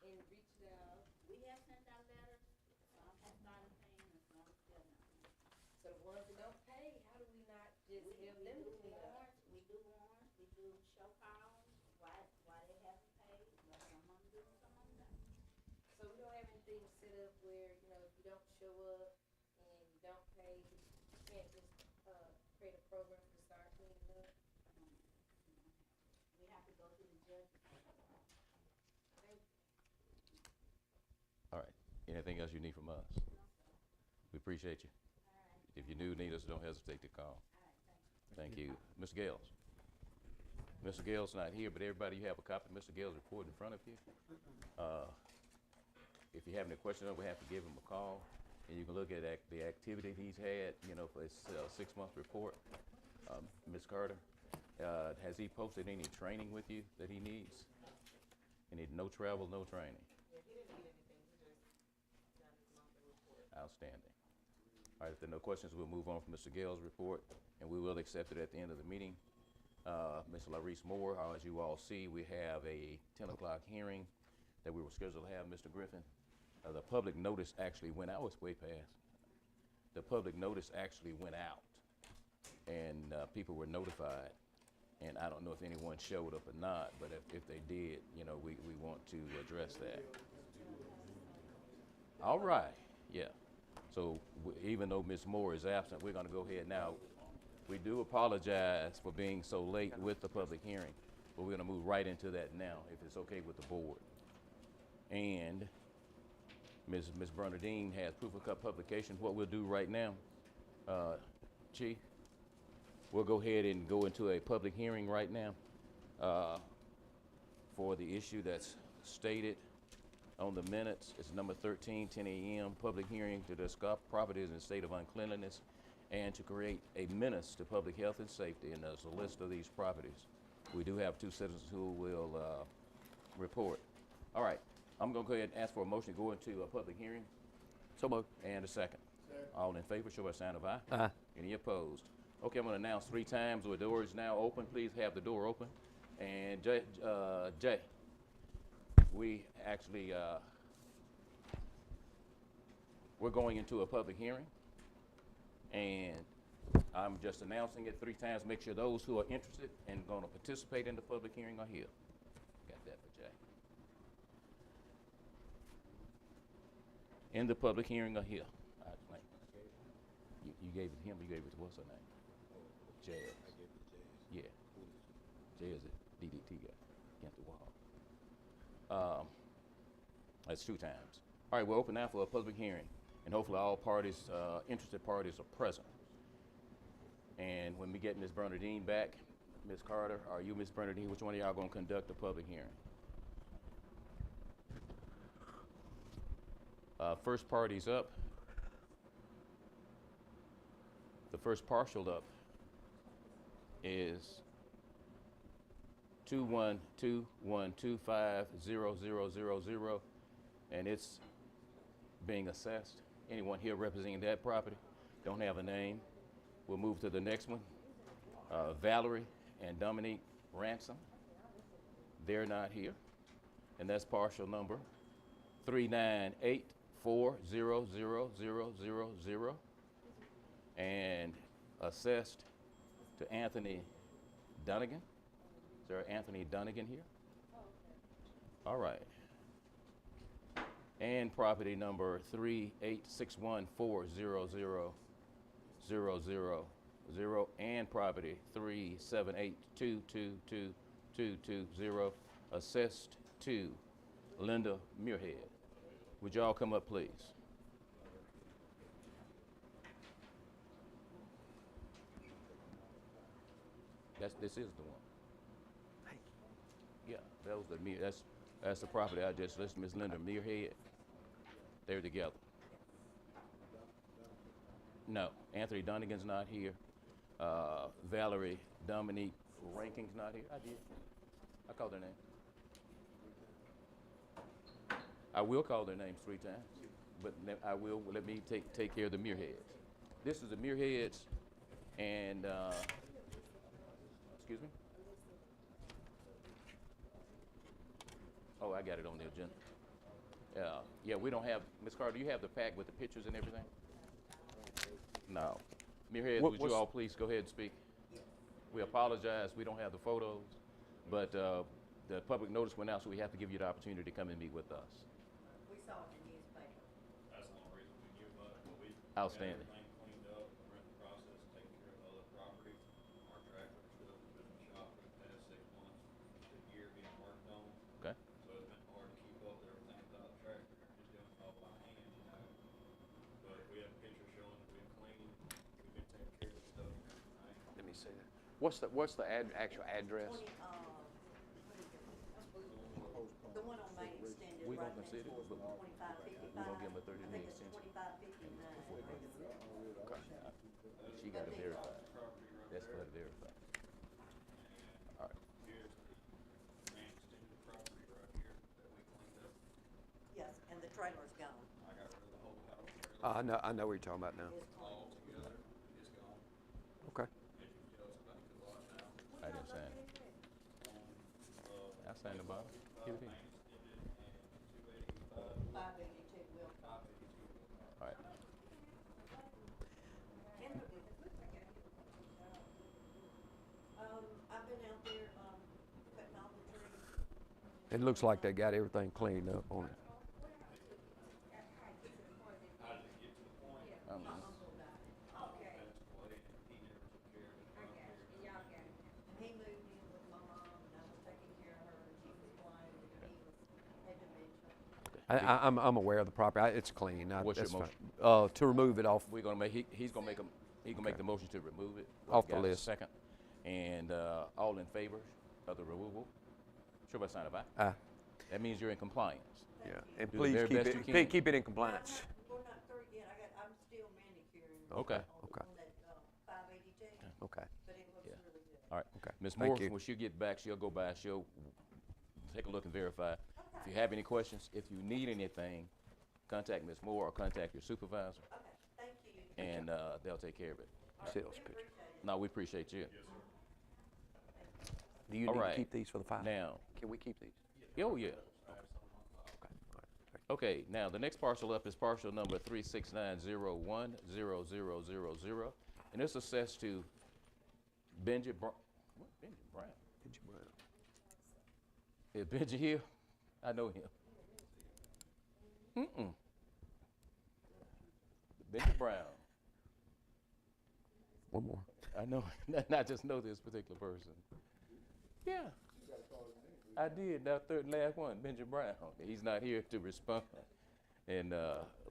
and reaching out. We have sent out letters, some have started paying and some still not. So the ones that don't pay, how do we not just help them to clean up? We do warrants, we do show cause, why they haven't paid, what some of them do, some of them don't. So we don't have anything set up where, if you don't show up and you don't pay, you can't just, create a program to start cleaning up? We have to go through the judge. Thank you. All right. Anything else you need from us? We appreciate you. If you do need us, don't hesitate to call. Thank you. Mr. Gales. Mr. Gales not here, but everybody, you have a copy of Mr. Gales' report in front of you. If you have any questions, we have to give him a call, and you can look at the activity he's had, for his 6-month report. Ms. Carter, has he posted any training with you that he needs? Any no travel, no training? Yeah, he didn't need anything, he just got his monthly report. Outstanding. All right, if there are no questions, we'll move on from Mr. Gale's report, and we will accept it at the end of the meeting. Ms. Laurice Moore, as you all see, we have a 10 o'clock hearing that we were scheduled to have, Mr. Griffin. The public notice actually went out, it's way past. The public notice actually went out, and people were notified. And I don't know if anyone showed up or not, but if they did, we want to address that. All right, yeah. So even though Ms. Moore is absent, we're gonna go ahead now. We do apologize for being so late with the public hearing, but we're gonna move right into that now, if it's okay with the board. And Ms. Bernadine has proof of publication. What we'll do right now, Chief, we'll go ahead and go into a public hearing right now for the issue that's stated on the minutes. It's number 13, 10 a.m., public hearing to discuss properties in the state of uncleanliness and to create a menace to public health and safety. And there's a list of these properties. We do have two citizens who will report. All right, I'm gonna go ahead and ask for a motion to go into a public hearing. So moved. And a second. All in favor, show by sign of aye. Aye. Any opposed? Okay, I'm gonna announce 3 times. The door is now open. Please have the door open. And Jay, we actually, we're going into a public hearing. And I'm just announcing it 3 times. Make sure those who are interested and gonna participate in the public hearing are here. Got that for Jay. In the public hearing are here. You gave it to him, you gave it to what's her name? Jazz. I gave it to Jazz. Yeah. Jazz, the DDT guy, against the wall. That's 2 times. All right, we're open now for a public hearing, and hopefully all parties, interested parties are present. And when we get Ms. Bernadine back, Ms. Carter, or you, Ms. Bernadine, which one of y'all gonna conduct the public hearing? First party's up. The first partial up is 212125000, and it's being assessed. Anyone here representing that property? Don't have a name. We'll move to the next one. Valerie and Dominique Ransom. They're not here. And that's partial number 398400000. And assessed to Anthony Dunnigan. Is there Anthony Dunnigan here? All right. And property number 386140000, and property 378222220, assessed to Linda Muirhead. Would y'all come up, please? This is the one. Yeah, that was that's the property I just listed, Ms. Linda Muirhead. They're together. No, Anthony Dunnigan's not here. Valerie Dominique Ranking's not here. I did. I called their name. I will call their names 3 times, but let me take care of the Muirheads. This is the Muirheads, and excuse me? Oh, I got it on the agenda. Yeah, we don't have, Ms. Carter, do you have the pack with the pictures and everything? No. Muirhead, would you all please go ahead and speak? We apologize, we don't have the photos, but the public notice went out, so we have to give you the opportunity to come and meet with us. We saw it in the newspaper. That's the only reason we knew about it, but we Outstanding. got everything cleaned up, we're in the process of taking care of other properties. Our tractor stuff has been in the shop for the past 6 months, the year being worked on. Okay. So it's been hard to keep up with everything without the tractor, just doing it all by hand, you know. But we have pictures showing that we've cleaned, we've been taking care of the stuff and everything. Let me see that. What's the actual address? The one on Main Extended We right don't next consider to it, but 2555. we're gonna give them a 30-day I think it's extension. 2559. She got to verify. That's for her to verify. All right. Here's the main extended property right here that we cleaned up. Yes, and the trailer's gone. I got rid of the whole house trailer I know what you're talking about now. It's clean. all together, it's gone. Okay. As you can tell, it's back to the lot now. I didn't sign it. I signed the bottom. Give it here. Main extended and 285, 582 will. 582. All right. I've been out there, cutting all the trees. It looks like they got everything cleaned up on it. I'm aware of the property. It's clean. What's your that's fine. motion? To remove it off. We're gonna make, he's gonna make the motion to remove it. Off the Got a list. Second. And, all in favor of the removal, show by sign of aye. Aye. That means you're in compliance. Yeah. And Do the please very keep best it, you can. keep it in compliance. We're not through yet, I'm still manicuring. Okay. Okay. On that, 582, Okay. but it looks Yeah. really good. All right. Okay. Ms. Thank Moore, you. when she get back, she'll go by, she'll take a look and verify. If you have any questions, if you need anything, contact Ms. Moore or contact your supervisor, Okay, thank you. and, they'll take care of it. See those pictures. No, we appreciate you. Do you All need right. to keep these for the file? Now, Can we keep these? oh, yeah. Okay. All right. Okay, now, the next parcel up is parcel number 369010000, and it's assessed to Benji Brown. What, Benji Brown? Benji Brown. Is Benji here? I know him. Benji Brown. One more. I know, I just know this particular person. Yeah. I did, that third and last one, Benji Brown. He's not here to respond. And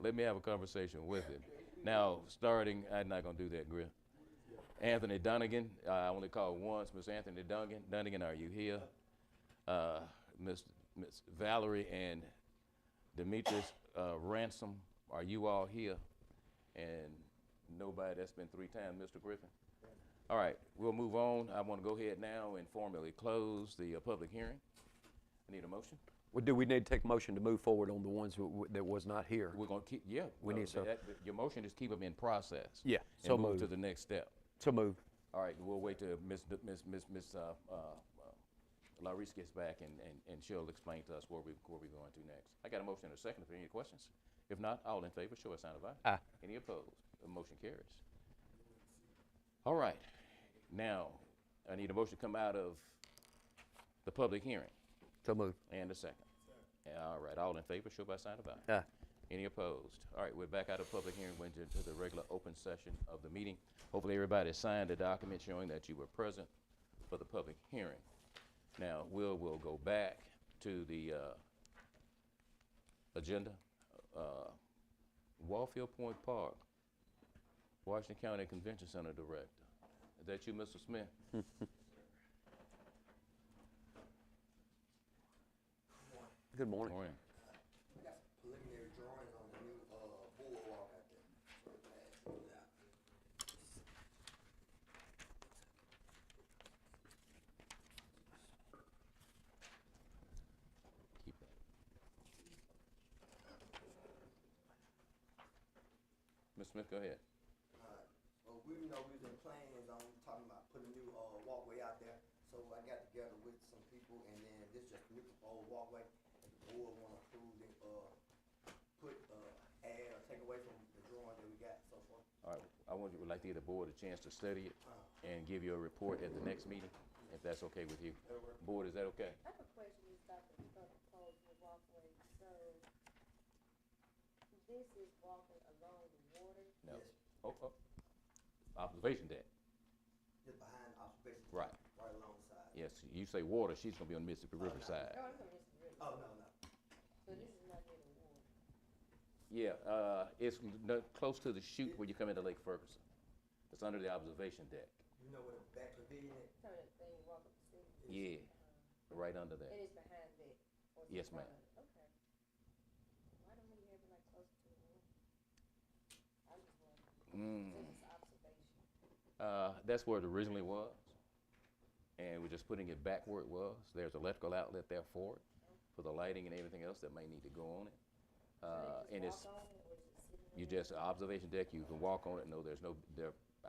let me have a conversation with him. Now, starting, I'm not gonna do that, Griff. Anthony Dunnigan, I only called once. Miss Anthony Dunnigan, are you here? Miss Valerie and Demetrius Ransom, are you all here? And nobody, that's been 3 times, Mr. Griffin. All right, we'll move on. I want to go ahead now and formally close the public hearing. I need a motion. Well, do we need to take a motion to move forward on the ones that was not here? We're gonna keep, yeah. We need some. Your motion is keep them in process. Yeah, And so move moved. to the next step. So moved. All right, we'll wait till Miss Laurice gets back and she'll explain to us where we're going to next. I got a motion and a second. If there are any questions? If not, all in favor, show a sign of aye. Aye. Any opposed? The motion carries. All right, now, I need a motion to come out of the public hearing So moved. and a second. All right, all in favor, show by sign of aye. Aye. Any opposed? All right, we're back out of public hearing, went into the regular open session of the meeting. Hopefully everybody signed the document showing that you were present for the public hearing. Now, we'll go back to the agenda. Warfield Point Park, Washington County Convention Center Director. Is that you, Mr. Smith? Good morning. Morning. We got preliminary drawings on the new, boardwalk out there. Keep that. Ms. Smith, go ahead. Well, we know we've been plans on talking about putting a new, walkway out there. So I got together with some people and then this just new old walkway. And the board wanna approve it, put, add or take away from the drawing that we got so far. All right, I would like to give the board a chance to study it and give you a report at the next meeting, if that's okay with you. Board, is that okay? I have a question about the proposed walkway. So this is walking along the water? No. Yes. Oh. Observation deck. Just behind observation. Right. Right alongside. Yes, you say water, she's gonna be on the Mississippi River side. Oh, it's on this river. Oh, no. So this is not near the water. Yeah, it's close to the chute where you come into Lake Ferguson. It's under the observation deck. You know where the back pavilion is? Turn that thing, walk up the stairs. Yeah, right under that. And it's behind that? or it's Yes, in ma'am. front of it? Okay. Why don't we have it like closer to the water? I'm just wondering, since it's observation. That's where it originally was, and we're just putting it back where it was. There's electrical outlet there for it, for the lighting and everything else that may need to go on it. And it's, Walk on it, or is it sitting you just, observation deck, you can walk on it. No, there's no,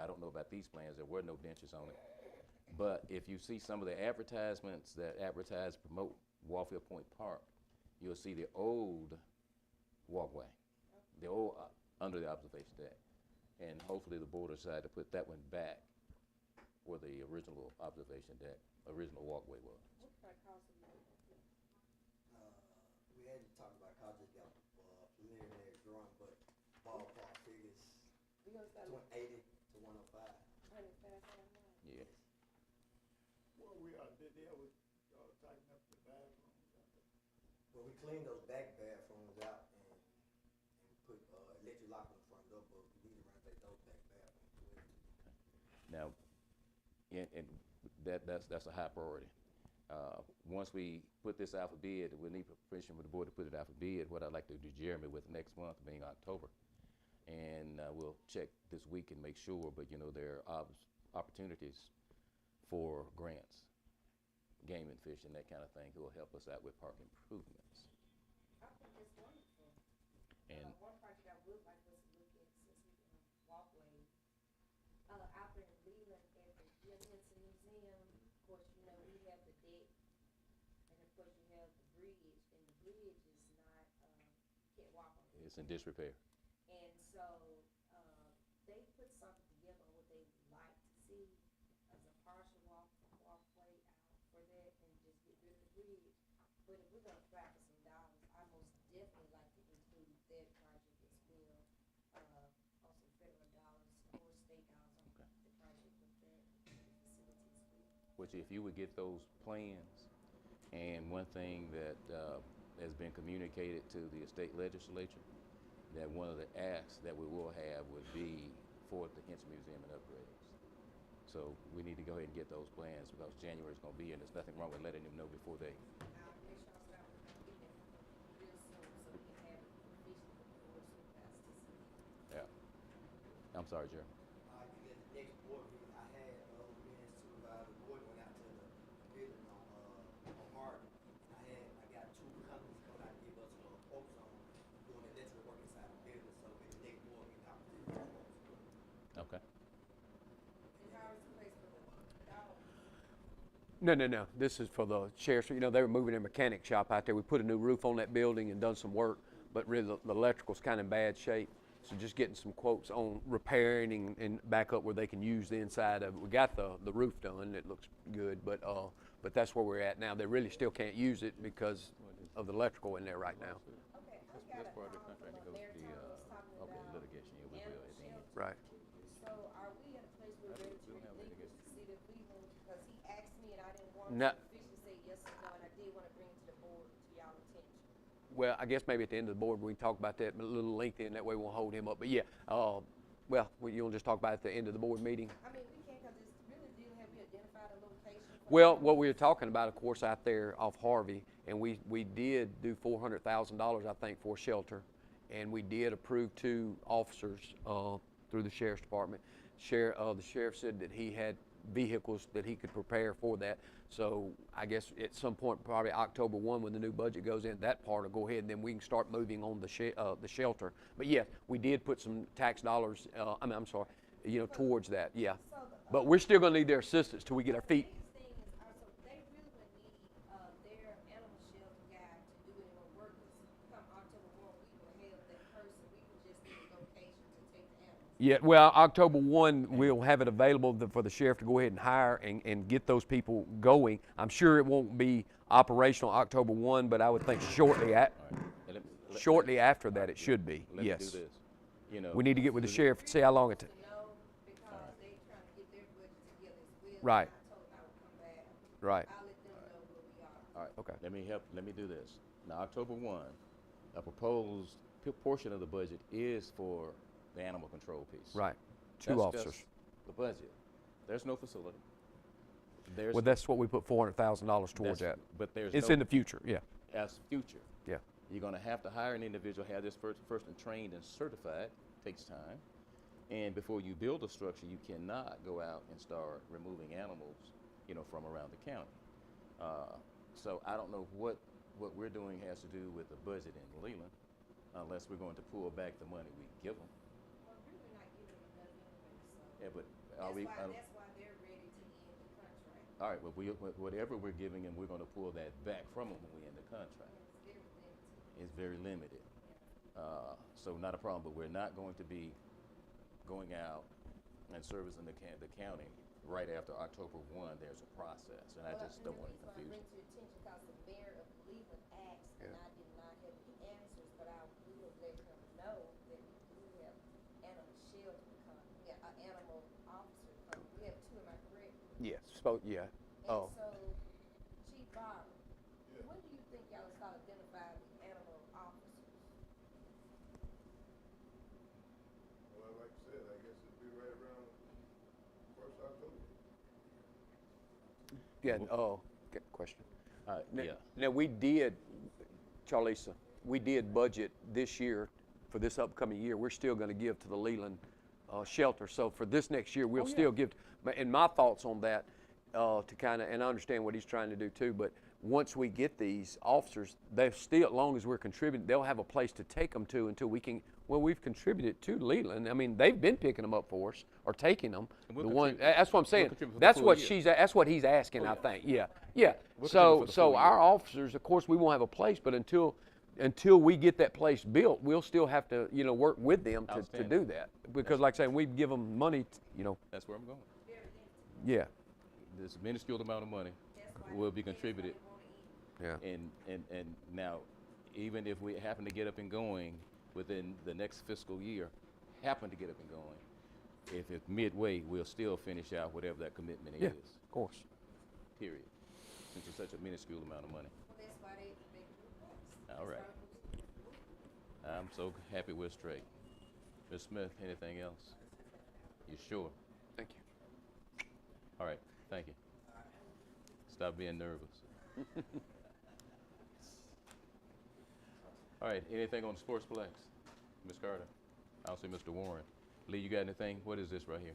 I don't know about these plans, there were no benches on it. But if you see some of the advertisements that advertise, promote Warfield Point Park, you'll see the old walkway, the old, under the observation deck. And hopefully the board will decide to put that one back where the original observation deck, original walkway was. What kind of cost of money? We hadn't talked about college, just got, preliminary drawing, but ballpark figures, We gonna start looking 80 to 105. $105,000? Yeah. Well, we did with, tighten up the bathrooms. Well, we cleaned those back bathrooms Now, and that's a high priority. Once we put this out for bid, we need permission from the board to put it out for bid. What I'd like to do Jeremy with next month, being October, and we'll check this week and make sure. But you know, there are opportunities for grants, game and fish, and that kind of thing, who will help us out with park improvements. I think it's wonderful. And One project I would like us to look at, since we can walkway, out there in Leland at the Williamson Museum, of course, you know, we have the deck, and of course you have the bridge, and the bridge is not, can't walk on it. it's in disrepair. And so, they put something together on what they would like to see as a partial walkway out for that and just get rid of the bridge. But if we're gonna apply for some dollars, I most definitely like to include that project as well, on some federal dollars or state dollars on Okay. the project with that facilities with. Which if you would get those plans, and one thing that has been communicated to the state legislature, that one of the asks that we will have would be for the Hinson Museum and upgrades. So we need to go ahead and get those plans, because January is going to be, and there's nothing wrong with letting them know before they. I'll make sure I start working on getting that real soon, so we can have it officially before it's so fast to see. Yeah. I'm sorry, Jeremy. At the next board meeting, I had, me and Supervisor Gordon went out to the building on Martin. I got two companies coming out to give us quotes on doing electrical work inside the building, so at the next board meeting, I'll present those quotes. Okay. And how is the place for the dollars? No. This is for the sheriff's. You know, they were moving their mechanic shop out there. We put a new roof on that building and done some work, but really the electrical's kind of in bad shape. So just getting some quotes on repairing and back up where they can use the inside of it. We got the roof done. It looks good, but that's where we're at now. They really still can't use it because of the electrical in there right now. Okay, I got That's a part of the call contract from a that goes to the, maritime was talking okay, about litigation, yeah, we will animal at the end. shelter. Right. So are we at a place where we're ready to We don't have relinquish litigation. the city of Cleveland? Because he asked me and I didn't want No. to officially say yes or no, and I did want to bring it to the board, to y'all attention. Well, I guess maybe at the end of the board we can talk about that a little lengthy, and that way we won't hold him up. But yeah, you'll just talk about it at the end of the board meeting. I mean, we can, because it's really deal, have we identified a location? for Well, the- what we were talking about, of course, out there off Harvey, and we did do $400,000, I think, for shelter, and we did approve 2 officers through the sheriff's department. The sheriff said that he had vehicles that he could prepare for that. So I guess at some point, probably October 1, when the new budget goes in, that part will go ahead, and then we can start moving on the shelter. But yes, we did put some tax dollars. Towards that. Yeah. So the, But we're still going to need their assistance till we get our feet. The biggest thing is, so they really would need, their animal shelter guy to do any more work, 'cause come October 1, we will have that person, we would just need a location to take the animals. Yeah, well, October 1, we'll have it available for the sheriff to go ahead and hire and get those people going. I'm sure it won't be operational October 1, but I would think shortly All right. And shortly after that it should be. let Yes. me do this. You know, We need to get with the sheriff and see how long it takes. To know, because they trying to get their budget together as well. Right. And I told them I would come back. Right. I'll let them know where we are. All right. Okay. Let me do this. Now, October 1, a proposed portion of the budget is for the animal control piece. Right. 2 That's officers. just the budget. There's no facility. Well, that's what we put $400,000 towards that. But there's It's no, in the future. Yeah. as future. Yeah. You're going to have to hire an individual, have this person trained and certified. Takes time. And before you build a structure, you cannot go out and start removing animals, from around the county. So I don't know what we're doing has to do with the budget in Leland, unless we're going to pull back the money we give them. Well, really not giving them enough anyway, so. Yeah, but That's are we? why they're ready to end the contract. All right, well, whatever we're giving them, we're going to pull that back from them when we end the contract. It's very limited. It's very limited. So not a problem, but we're not going to be going out and servicing the county right after October 1. There's a process, and I just don't want to confuse Bring it. to your attention, because the mayor of Cleveland asked, and I did not have any answers, but I will let him know that we do have animal shelter coming, animal officer coming. We have 2, am I correct? Yes. Yeah. And so, Chief Barber, when do you think y'all start identifying the animal officers? Well, like I said, I guess it'd be right around first Yeah, good question. Now- Yeah, Now, we did, Charlisa, we did budget this year, for this upcoming year, we're still gonna give to the Leland shelter. So for this next year, we'll still give, and my thoughts on that, to kinda, and I understand what he's trying to do too, but once we get these officers, they're still, as long as we're contributing, they'll have a place to take them to until we can, well, we've contributed to Leland. I mean, they've been picking them up for us, or taking them. And we'll The one, contribute- that's what I'm saying. contribute for the That's full what year. that's what he's asking, I think, yeah. We'll So, contribute for the so full our year. officers, of course, we won't have a place, but until we get that place built, we'll still have to, work with them to Outstanding. do that. Because like I say, we give them money, that's where I'm going. yeah, This minuscule amount of money will be contributed. yeah. And now, even if we happen to get up and going within the next fiscal year, happen to get up and going, if it's midway, we'll still finish out whatever that commitment Yeah, is, of course. period. Since it's such a minuscule amount of money. Well, that's why they request. All right. I'm so happy we're straight. Ms. Smith, anything else? You sure? Thank you. All right, thank you. Stop being nervous. All right, anything on the Sportsplex? Ms. Carter? I'll see Mr. Warren. Lee, you got anything? What is this right here?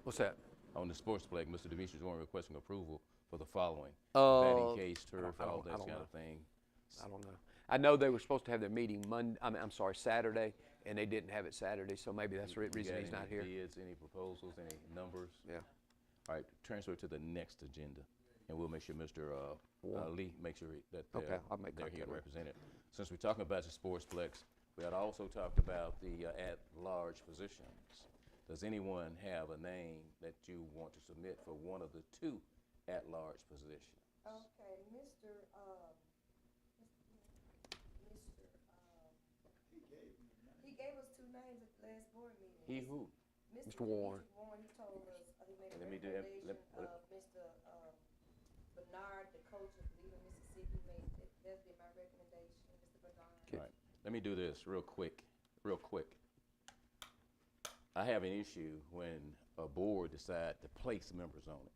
What's that? On the Sportsplex, Mr. Demetrius Warren requesting approval for the following. Uh, Batting case, turf, I all don't- I that don't kind know. of thing. I don't know. I know they were supposed to have their meeting Saturday, and they didn't have it Saturday, so maybe that's the You reason got he's not any here. bids, any proposals, any numbers? Yeah. All right, transfer to the next agenda, and we'll make sure Mr. Lee, make sure that Okay, I'll make they're here contact with him. represented. Since we're talking about the Sportsplex, we had also talked about the at-large positions. Does anyone have a name that you want to submit for one of the two at-large positions? Okay, he gave us two names at the last board meeting. He who? Mr. Warren. Mr. Warren, he told us, he made a Let me do that. recommendation of Mr. Bernard, the coach of Leland, Mississippi, that'd be my recommendation, Mr. Bernard. Okay. All right, let me do this real quick. I have an issue when a board decide to place members on it.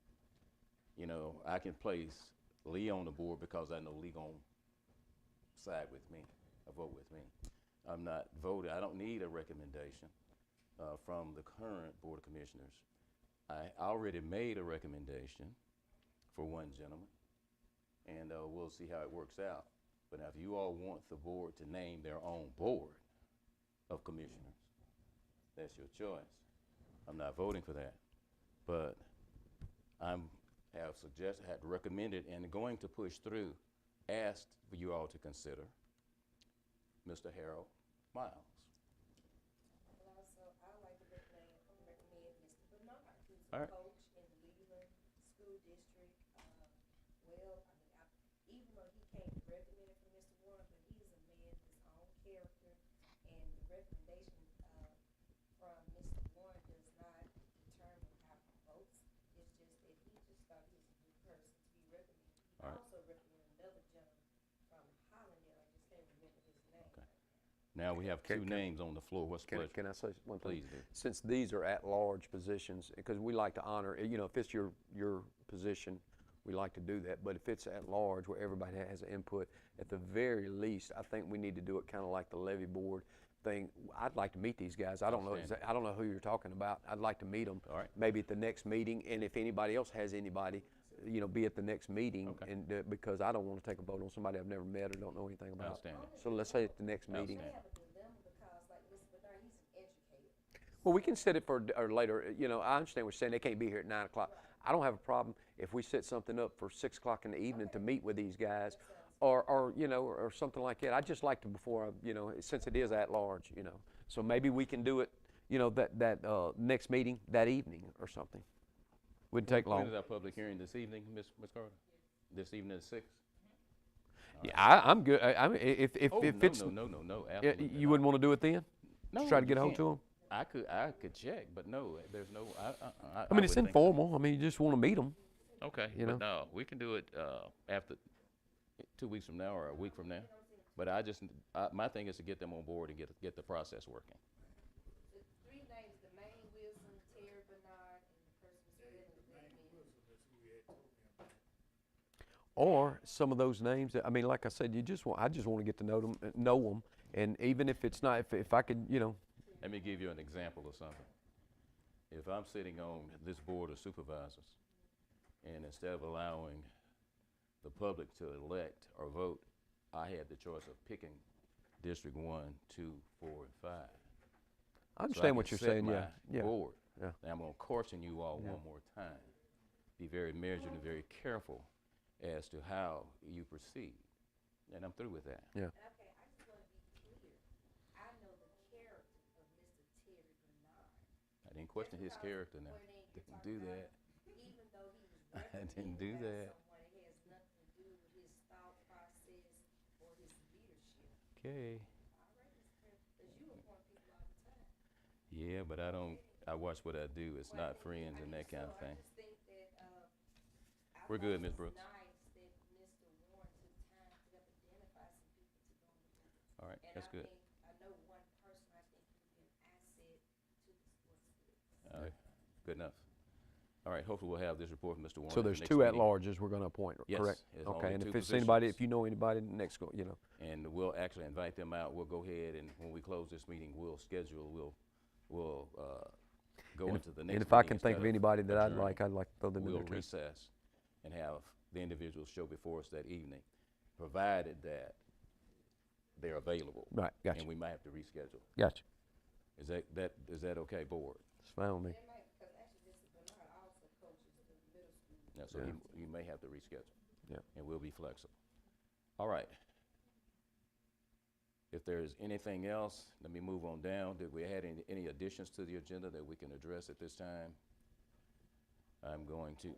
You know, I can place Lee on the board because I know Lee gon' side with me, or vote with me. I'm not voting, I don't need a recommendation from the current Board of Commissioners. I already made a recommendation for one gentleman, and we'll see how it works out. But now if you all want the board to name their own board of commissioners, that's your choice. I'm not voting for that, but had recommended and going to push through, asked for you all to consider Mr. Harold Miles. And also, I would like to recommend Mr. Bernard, who's All a right. coach in the Leland School District. Even though he can't recommend it for Mr. Warren, but he is a man of his own character, and the recommendation from Mr. Warren does not determine how he votes. It's just that he just thought he was a good person to be recommended. He All right. also recommended another gentleman from Hollandale, I just can't remember his name. Okay. Now we have two names on the floor. What's the pleasure? Can I say one thing? Please do. Since these are at-large positions, because we like to honor, if it's your position, we like to do that. But if it's at-large, where everybody has an input, at the very least, I think we need to do it kind of like the levy board thing. I'd like to meet these guys. I don't know who you're talking about. I'd like to meet them. All right. Maybe at the next meeting, and if anybody else has anybody, be at the next meeting. Okay. And because I don't want to take a vote on somebody I've never met or don't know anything about. Outstanding. So let's say at the next meeting. They have a dilemma because, like Mr. Bernard, he's an educator. Well, we can set it for or later. I understand what you're saying. They can't be here at 9 o'clock. I don't have a problem if we set something up for 6 o'clock in the evening to meet with these guys, or something like that. I just like to before, since it is at large, So maybe we can do it, that next meeting that evening or something. Wouldn't take long. When is our public hearing this evening, Ms. Carter? This evening at 6? Yeah, I'm good. I mean, if it's No, yeah, absolutely you not. wouldn't want to do it then. No, Just try to you get a hold can't. to them. I could check, but no, there's no. I mean, it's would think- informal. I mean, you just want to meet them. Okay, you but know? no, we can do it after 2 weeks from now or a week from now. But my thing is to get them on board and get the process working. The three names, the Maine Wilson, Terry Bernard, and the person who's recommended. Or some of those names that, I mean, like I said, I just want to get to know them. And even if it's not, if I could, Let me give you an example of something. If I'm sitting on this board of supervisors, and instead of allowing the public to elect or vote, I had the choice of picking District 1, 2, 4, and 5. I understand what you're saying, yeah. My board. Yeah. Now, I'm gonna caution you all Yeah. one more time. Be very measured and very careful as to how you proceed. And I'm through with that. Yeah. Okay, I just wanna be clear. I know the character of Mr. Terry Bernard. I didn't question his character now. Didn't do that. Even though he was I didn't do recommended that. by someone, it has nothing to do with his thought process or his leadership. Okay. All right, Mr. President, 'cause you appoint people all the time. Yeah, but I watch what I do. It's not friends and that kind of thing. I just think that, I We're thought good, it Ms. was Brooks. nice that Mr. Warren took time to help identify some people to go on the board. All right, And that's good. I know one person, I think he would be an asset to the sports field. All right, good enough. All right, hopefully we'll have this report from Mr. Warren. So at the there's next two meeting. at-larges we're going to appoint, Yes, correct? there's Okay, only and two if it's anybody, positions. if you know anybody, next go, And we'll actually invite them out. We'll go ahead and when we close this meeting, we'll go And into the next And meeting. if I can think instead of anybody that I'd adjourning. like to throw them in We'll there too. recess and have the individuals show before us that evening, provided that they're available. Right, gotcha, And we might have to reschedule. gotcha. Is that okay, board? It's fine with me. They might, because actually Mr. Bernard also coaches the middle school. Yeah, so Yeah. you may have to reschedule. Yeah. And we'll be flexible. All right. If there's anything else, let me move on down. Did we have any additions to the agenda that we can address at this time? I'm going to,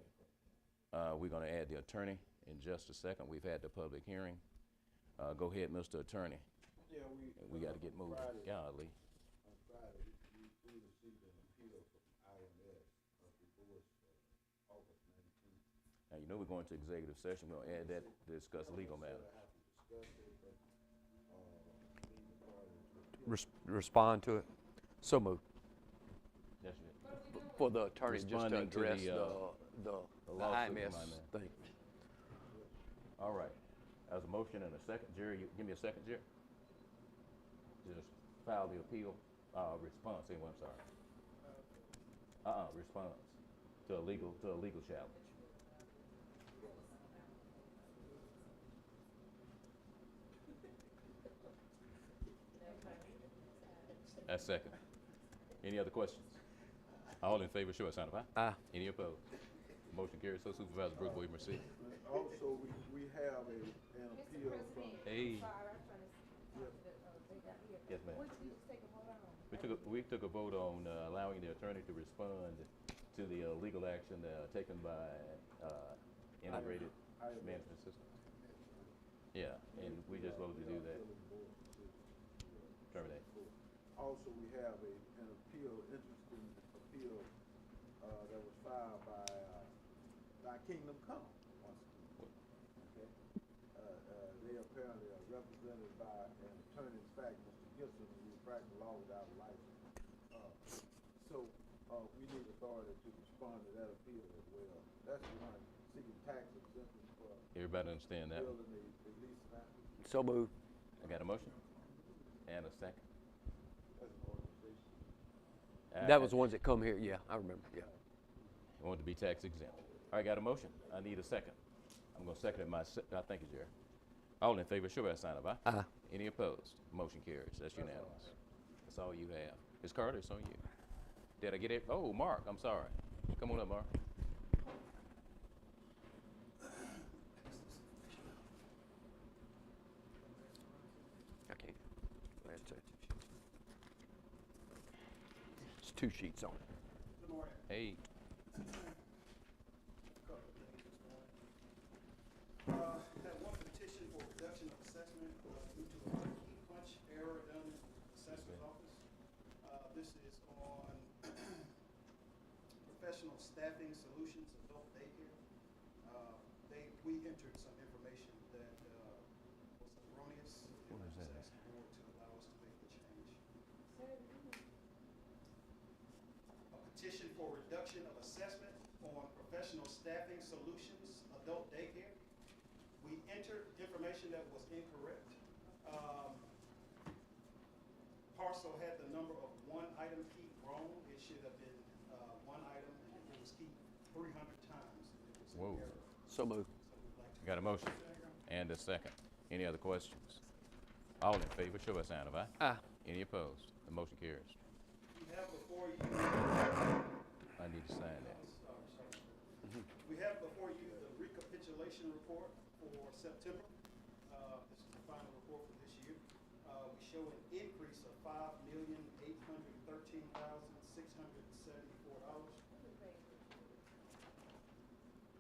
we're gonna add the attorney in just a second. We've had the public hearing. Go ahead, Mr. Attorney. Yeah, We gotta get moving. Friday. Golly. On Friday, we received an appeal from IMS of divorce, August 19th. Now, you know we're going to executive session. We're gonna add that to discuss legal matters. I have to discuss it, but, need the parties to Respond to it. So moved. That's it. For the attorney just to Responding to address the the lawsuit IMS from IMS. thing. All right. There's a motion and a second. Jerry, give me a second, Jerry. Just file the appeal, response, anyway, I'm sorry. Response to a legal challenge. That's second. Any other questions? All in favor, show a sign of aye. Aye. Any opposed? Motion carries. So Supervisor Brooke, will you proceed? Also, we have an appeal from, Hey. Sorry, I'm trying to talk to they got here. Yes, ma'am. What did we just take a vote on? We took a vote on allowing the attorney to respond to the legal action taken by Integrated Management System. Yeah, and we just voted to do that. Terminate. also we have an appeal, interesting appeal, that was filed by Kingdom Come, once again. Okay? They apparently are represented by an attorney, in fact, Mr. Gibson, who practiced law without a license. We need authority to respond to that appeal as well. That's the one seeking tax exemption for Everybody understand that? building the lease now. So moved. I got a motion and a second. That's an organization. That was the ones that come here, yeah, I remember, yeah. Want to be tax exempt. All right, got a motion. I need a second. I'm going to second it myself. Thank you, Jerry. All in favor, show by a sign of aye. Aye. Any opposed? Motion carries. That's unanimous. That's all you have. Ms. Carter, it's on you. Did I get it? Oh, Mark, I'm sorry. Come on up, Mark. Okay. That's it. It's 2 sheets on it. Good morning. Hey, Had one petition for reduction of assessment due to a key punch error done in the assessor's office. This is on Professional Staffing Solutions, adult daycare. We entered some information that was erroneous. What is that? I just asked the board to allow us to make the change. A petition for reduction of assessment on Professional Staffing Solutions, adult daycare. information that was incorrect. Parcel had the number of one item key wrong. It should have been one item, and it was keyed 300 times. It was Whoa. an error. So moved. So we'd like to Got a motion and a second. Any other questions? All in favor, show by sign of aye. Aye. Any opposed? The motion carries. You have before you. I need to sign that. Sorry. We have before you the recapitulation report for September. This is the final report for this year. We show an increase of $5,813,674.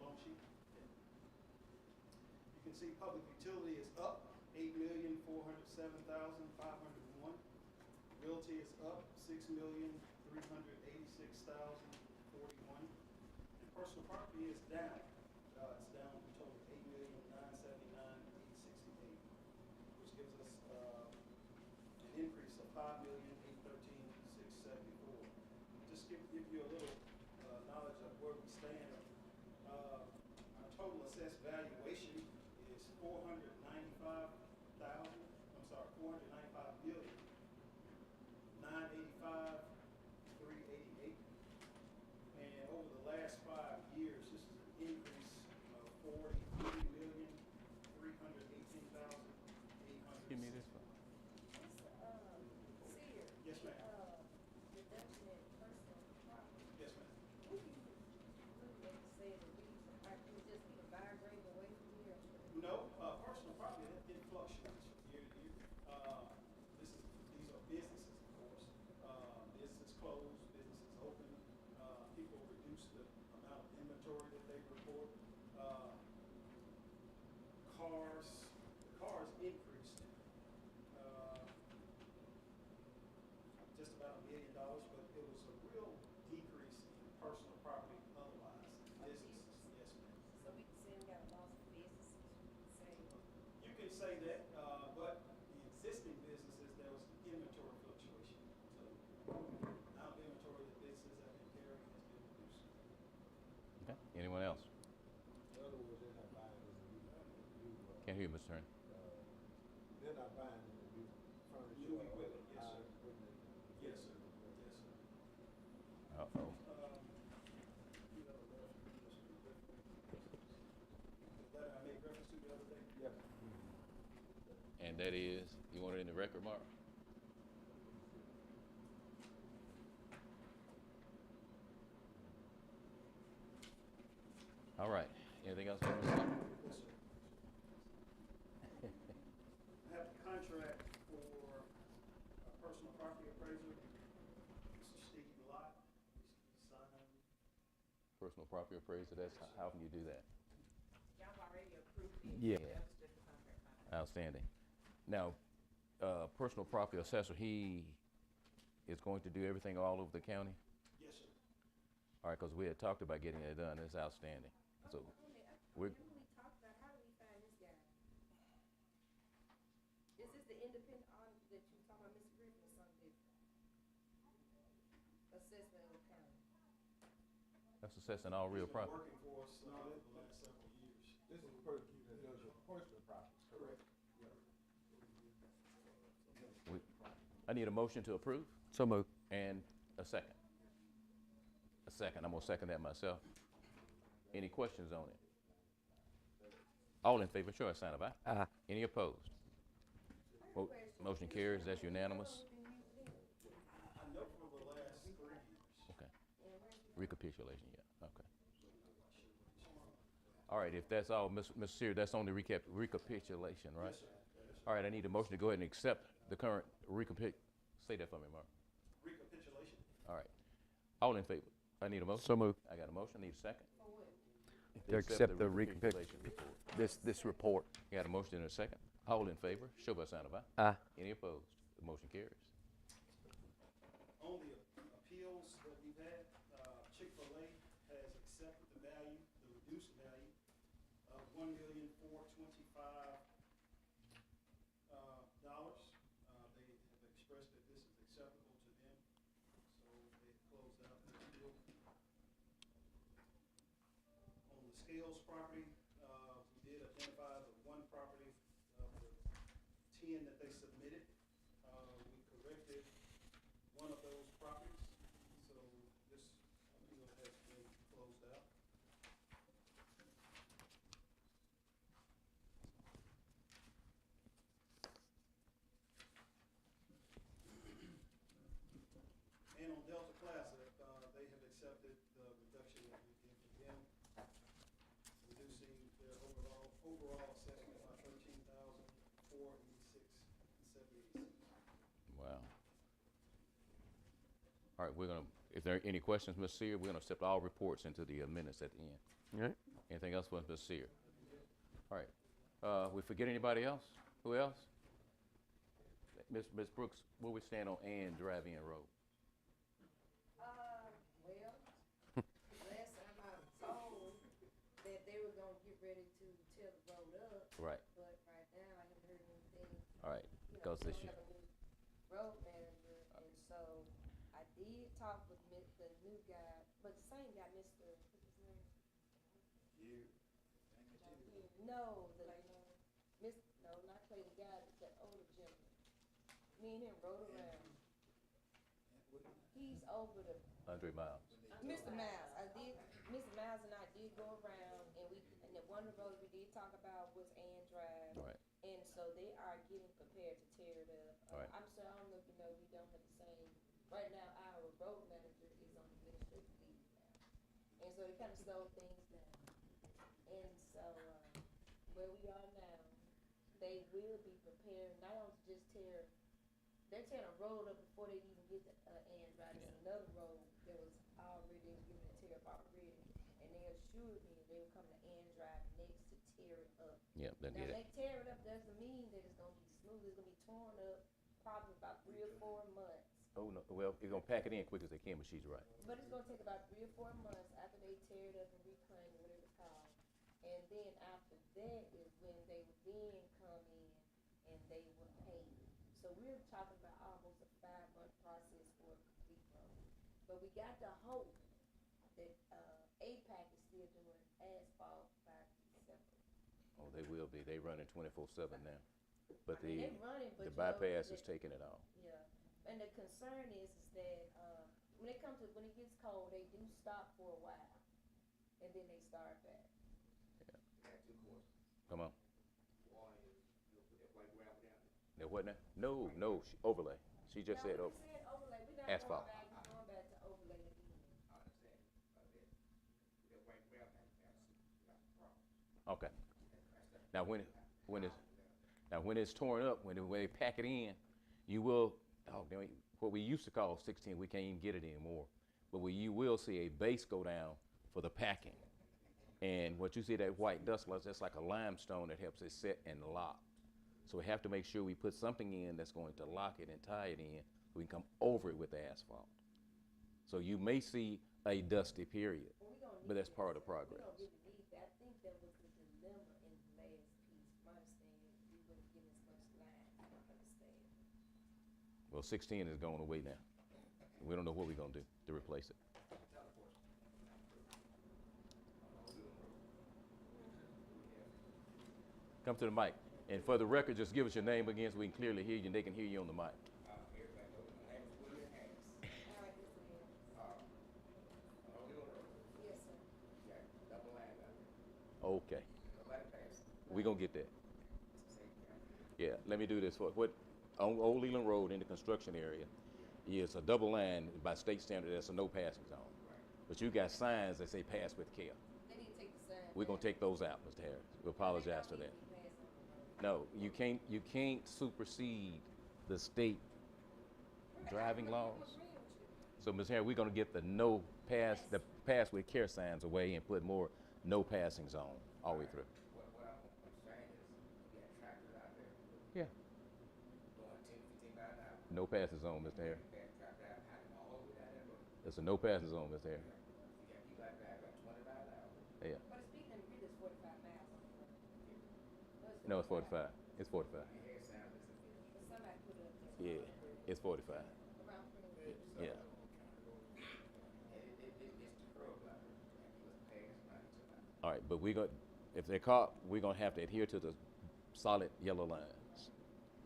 Loan sheet. You can see public utility is up $8,407,501. Realty is up $6,386,041. And personal property is down. It's down a total of $8,979,868, which gives us an increase of $5,813,674. Just give you a little knowledge of where we stand. Our total assessed valuation is $495,985,388. And over the last 5 years, this is an increase of $43,318,800. Give me this one. Seer, Yes, ma'am. reduction in personal property. Yes, ma'am. What do you look at to say the reason? Like, could it just be migrating away from here? No, personal property, it fluctuates from year to year. These are businesses, of course. Businesses close, businesses open. People reduce the amount of inventory that they report. Cars increased, just about $1 million, but it was a real decrease in personal property otherwise. Businesses, yes, ma'am. So we can say we got a loss of businesses, we can say. You can say that, but the existing businesses, there was inventory fluctuation. So now the inventory that businesses have been carrying has been reduced. Okay. Anyone else? In other words, they're not buying any new, Can't hear you, Mr. Attorney. they're not buying any new furniture. New or equipment, yes, high sir. equipment. Yes, sir. Yes, sir. Uh-oh. The letter I made reference to the other day? Yeah. And that is, you want it in the record, Mark? All right. Anything else? Mr. Slaughter? Yes, sir. I have the contract for a personal property appraiser, Mr. Steve Lott. He's signed. Personal property appraiser, that's, how can you do that? Y'all already approved it. Yeah. That was just a contract. Outstanding. Now, personal property assessor, he is going to do everything all over the county? Yes, sir. All right, because we had talked about getting it done. It's outstanding. So, we're, Remember we talked about, how do we find this guy? Is this the independent audit that you talking about, Mr. Griffin, or something different? Assessment of county. that's assessing all real He's been property. working for us now for the last several years. This is the person that does your personal property. Correct. I need a motion to approve So moved. and a second. A second. I'm going to second that myself. Any questions on it? All in favor, show a sign of aye. Aye. Any opposed? Mo- Motion carries. That's unanimous. I know for the last 3 years. Okay. Recapitulation, yeah, okay. All right, if that's all, Mr. Sear, that's only recapitulation, right? Yes, sir. All right, I need a motion to go ahead and accept the current say that for me, Mark. Recapitulation. All right. All in favor? I need a motion. So moved. I got a motion, I need a second. To accept the recapitulation report. This report. Got a motion and a second. All in favor, show by sign of aye. Aye. Any opposed? The motion carries. On the appeals that we've had, Chick-fil-A has accepted the value, the reduced value of $1,425,000. They have expressed that this is acceptable to them, so they closed out the appeal. On the Scales property, we did identify the one property 10 that they submitted. We corrected one of those properties, so this appeal has been closed out. And on Delta Classic, they have accepted the reduction that we did for them, reducing their overall assessment by $13,486.78. Wow. All right, we're gonna, if there are any questions, Ms. Seer, we're gonna accept all reports into the minutes at the end. All right. Anything else for Ms. Seer? All right, we forget anybody else? Who else? Ms. Brooks, where we stand on Ann Drive-In Road? Well, last time I was told that they were gonna get ready to tear the road up, Right, but right now I haven't heard anything. all right, You know, because we this don't year, have a new road manager, and so I did talk with the new guy, but the same guy, Mr. What's his name? No, no, not Clay, the guy, the older gentleman. Me and him rode around. He's over the, Andre Miles. Mr. Miles, Mr. Miles and I did go around, and the one of the roads we did talk about was Ann Drive. Right, And so they are getting prepared to tear it up. Right. I'm sorry, I don't know if you know, we don't have the same, right now, our road manager is on administrative leave now. And so it kind of slowed things down. And so, where we are now, they will be prepared, not only to just tear, they're tearing a road up before they even get to, Ann Drive. There's another road that was already, they was giving a tear up already. And they assured me they were coming to Ann Drive next to tear it up. yeah, then Now, get it. they tear it up doesn't mean that it's gonna be smooth, it's gonna be torn up probably about 3 or 4 months. Oh, no, well, they're gonna pack it in quick as they can, but she's right. But it's gonna take about 3 or 4 months after they tear it up and reclaim it, whatever it's called. And then after that is when they would then come in and they would pave. So we're talking about almost a 5-month process for a complete road. But we got to hope that, APAC is still doing asphalt by December. Oh, they will be, they running 24/7 now. But I mean, the they running, but the you know, bypass they- is taking it all. Yeah, and the concern is that, when it comes to, when it gets cold, they do stop for a while, and then they start back. Come on. One is, you'll put that white gravel down there. Now, what now? No, overlay. She just said, No, oh, we said overlay, we're not Asphalt. going back, we're going back to overlay again. I understand, but that white gravel, that's the problem. okay. Now, when it's torn up, when they pack it in, you will, what we used to call 16, we can't even get it anymore. But you will see a base go down for the packing. And what you see, that white dust, that's like a limestone that helps it set and lock. So we have to make sure we put something in that's going to lock it and tie it in, so we can come over it with the asphalt. So you may see a dusty period, Well, we gonna but need that's that, part of the sir. progress. We don't really need that, I think that was the dilemma in the last piece, my understanding, we wouldn't get as much line, I don't understand. Well, 16 is going away now. We don't know what we're gonna do to replace it. Come to the mic. And for the record, just give us your name again so we can clearly hear you and they can hear you on the mic. Everybody knows my name is William Harris. All right, Mr. Williams. On Little Road, Yes, sir. you got double line out there. Okay, Nobody passed. we gonna get that. It's the same thing. Yeah, let me do this for what on Old Leland Road in the construction area is a double line by state standard. That's a no passing zone. But you got signs that say pass with care. They need to take the sign. We're gonna take those out, Mr. Harris. We apologize for that. No, you can't supersede the state driving laws. So, Ms. Harris, we're gonna get the pass with care signs away and put more no passing zone all the way through. What I'm saying is, you got tractors out there Yeah. going 10, 15 miles an hour. No passing zone, Mr. Harris. You got tractors out there all over down that road. It's a no passing zone, Mr. Harris. You got people out there about 20 miles an hour. Yeah. But the speed limit really is 45 miles on the road. No, it's 45. It's 45. Your head sounds like it's But somebody put it up there. Yeah, it's 45. Around 20. Yeah. and it's the curb out there. And you was passing by each other. All right, but if they're caught, we're gonna have to adhere to the solid yellow lines.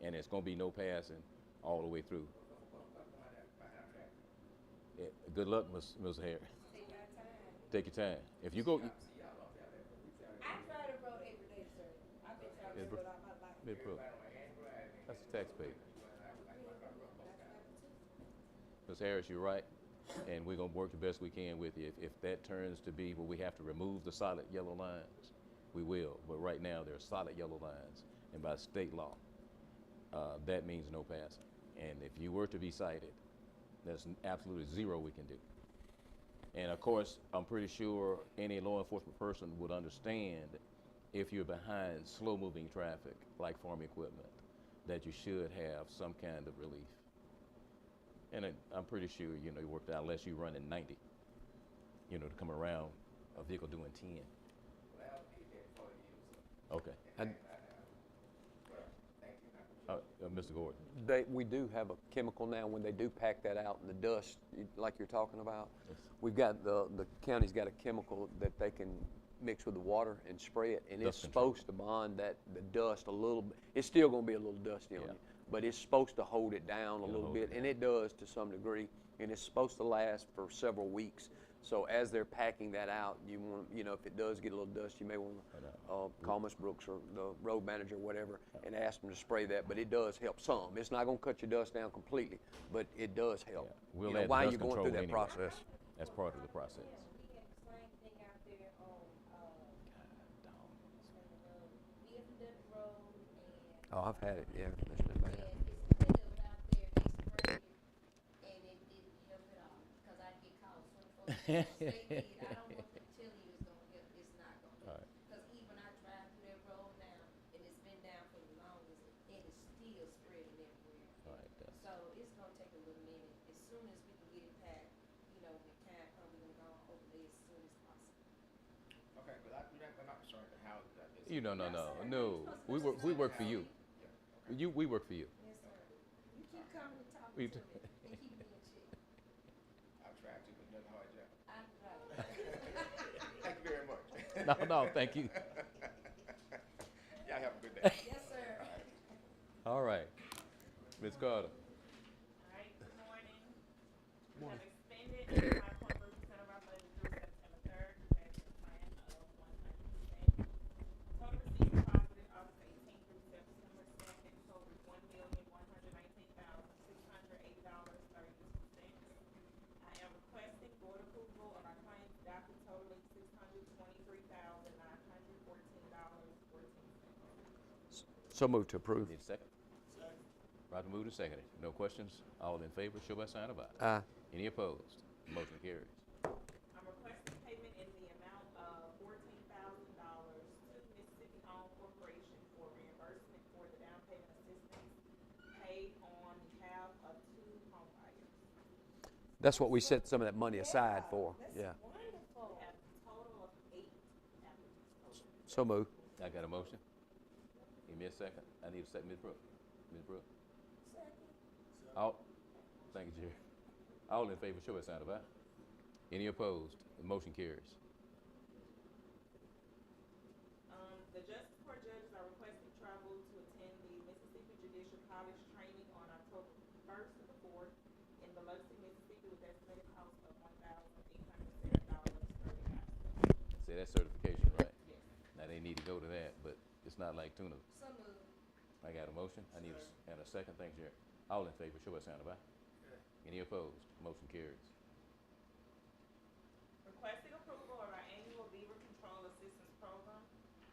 and it's gonna be no passing all the way through. Yeah, good luck, Ms. Harris. Take our time. Take your time. If you go, I try to road every day, sir. I've been trying to Ms. road all my life. Ms. Brooks, that's the taxpayer. Ms. Harris, you're right, and we're gonna work the best we can with you. If that turns to be where we have to remove the solid yellow lines, we will. But right now, there are solid yellow lines, and by state law, that means no passing. And if you were to be cited, there's absolutely zero we can do. And of course, I'm pretty sure any law enforcement person would understand if you're behind slow-moving traffic, like farm equipment, that you should have some kind of relief. And I'm pretty sure, you know, you worked out unless you're running 90, you know, to come around a vehicle doing 10. Okay. Mr. Gordon. We do have a chemical now when they do pack that out in the dust, like you're talking about. We've got, the county's got a chemical that they can mix with the water and spray it, and it's Dust control. supposed to bond the dust a little bit. It's still gonna be a little dusty on Yeah. you, but it's supposed to hold it down a It'll little hold bit, it and down. it does to some degree, and it's supposed to last for several weeks. So as they're packing that out, you want, you know, if it does get a little dust, you may want to call Ms. Brooks or the road manager or whatever and ask them to spray that, but it does help some. It's not gonna cut your dust down completely, but it does help. Yeah. We'll You know, add while dust you're going control through that anyway. process. That's part of the process. Yeah, we had the same thing out there on, Beaver Road and. Oh, I've had it, yeah, it's been bad. And it's the windows out there, they sprayed it, and it didn't help at all, cause I get calls from folks, they did, I don't want to tell you it's gonna help, it's not gonna help. Alright. Cause even I drive through that road now, and it's been down for the longest, and it's still spreading everywhere. All right, So it's gonna take a little minute, as soon as we can get it packed, you know, when time comes, we're gonna go over there as soon as possible. Okay, but we're not concerned with how that is. You no. We work for you. We work for you. Yes, sir. You keep coming and talking We to do. me, and keep me in check. I've tried to, but it doesn't hard job. I'm right. Thank you very much. No, thank you. Y'all have a good day. Yes, sir. All right. Ms. Carter. All right, good morning. We have expended 5.3% of our budget through September 3rd, compared to the plan of 100%. Total receipts positive August 18th through September 2nd totaled $1,119,680.32. I am requesting board approval of our claims docket totaling $623,914.14. So moved to approve. Need a second? Roger moved and seconded. No questions? All in favor, show by sign of aye. Aye. Any opposed? Motion carries. I'm requesting payment in the amount of $14,000 to Mississippi Home Corporation for reimbursement for the down payment assistance paid on behalf of 2 home buyers. That's what we set some of that money aside for, yeah. Wonderful. We have a total of 8 applicants. So moved. I got a motion. Give me a second. I need a second. Ms. Brooks. Ms. Brooks. All, thank you, Jerry. All in favor, show by sign of aye. Any opposed? The motion carries. The justice court judges are requesting travel to attend the Mississippi Judicial College training on October 1st to the 4th in Biloxi, Mississippi, with estimated cost of $1,807.35. Say that's certification, right? Yes. Now, they need to go to that, but it's not like tuna. So moved. I got a motion. I need and a second. Thanks, Jerry. All in favor, show by sign of aye. Any opposed? Motion carries. Requesting approval of our annual Beaver Control Assistance Program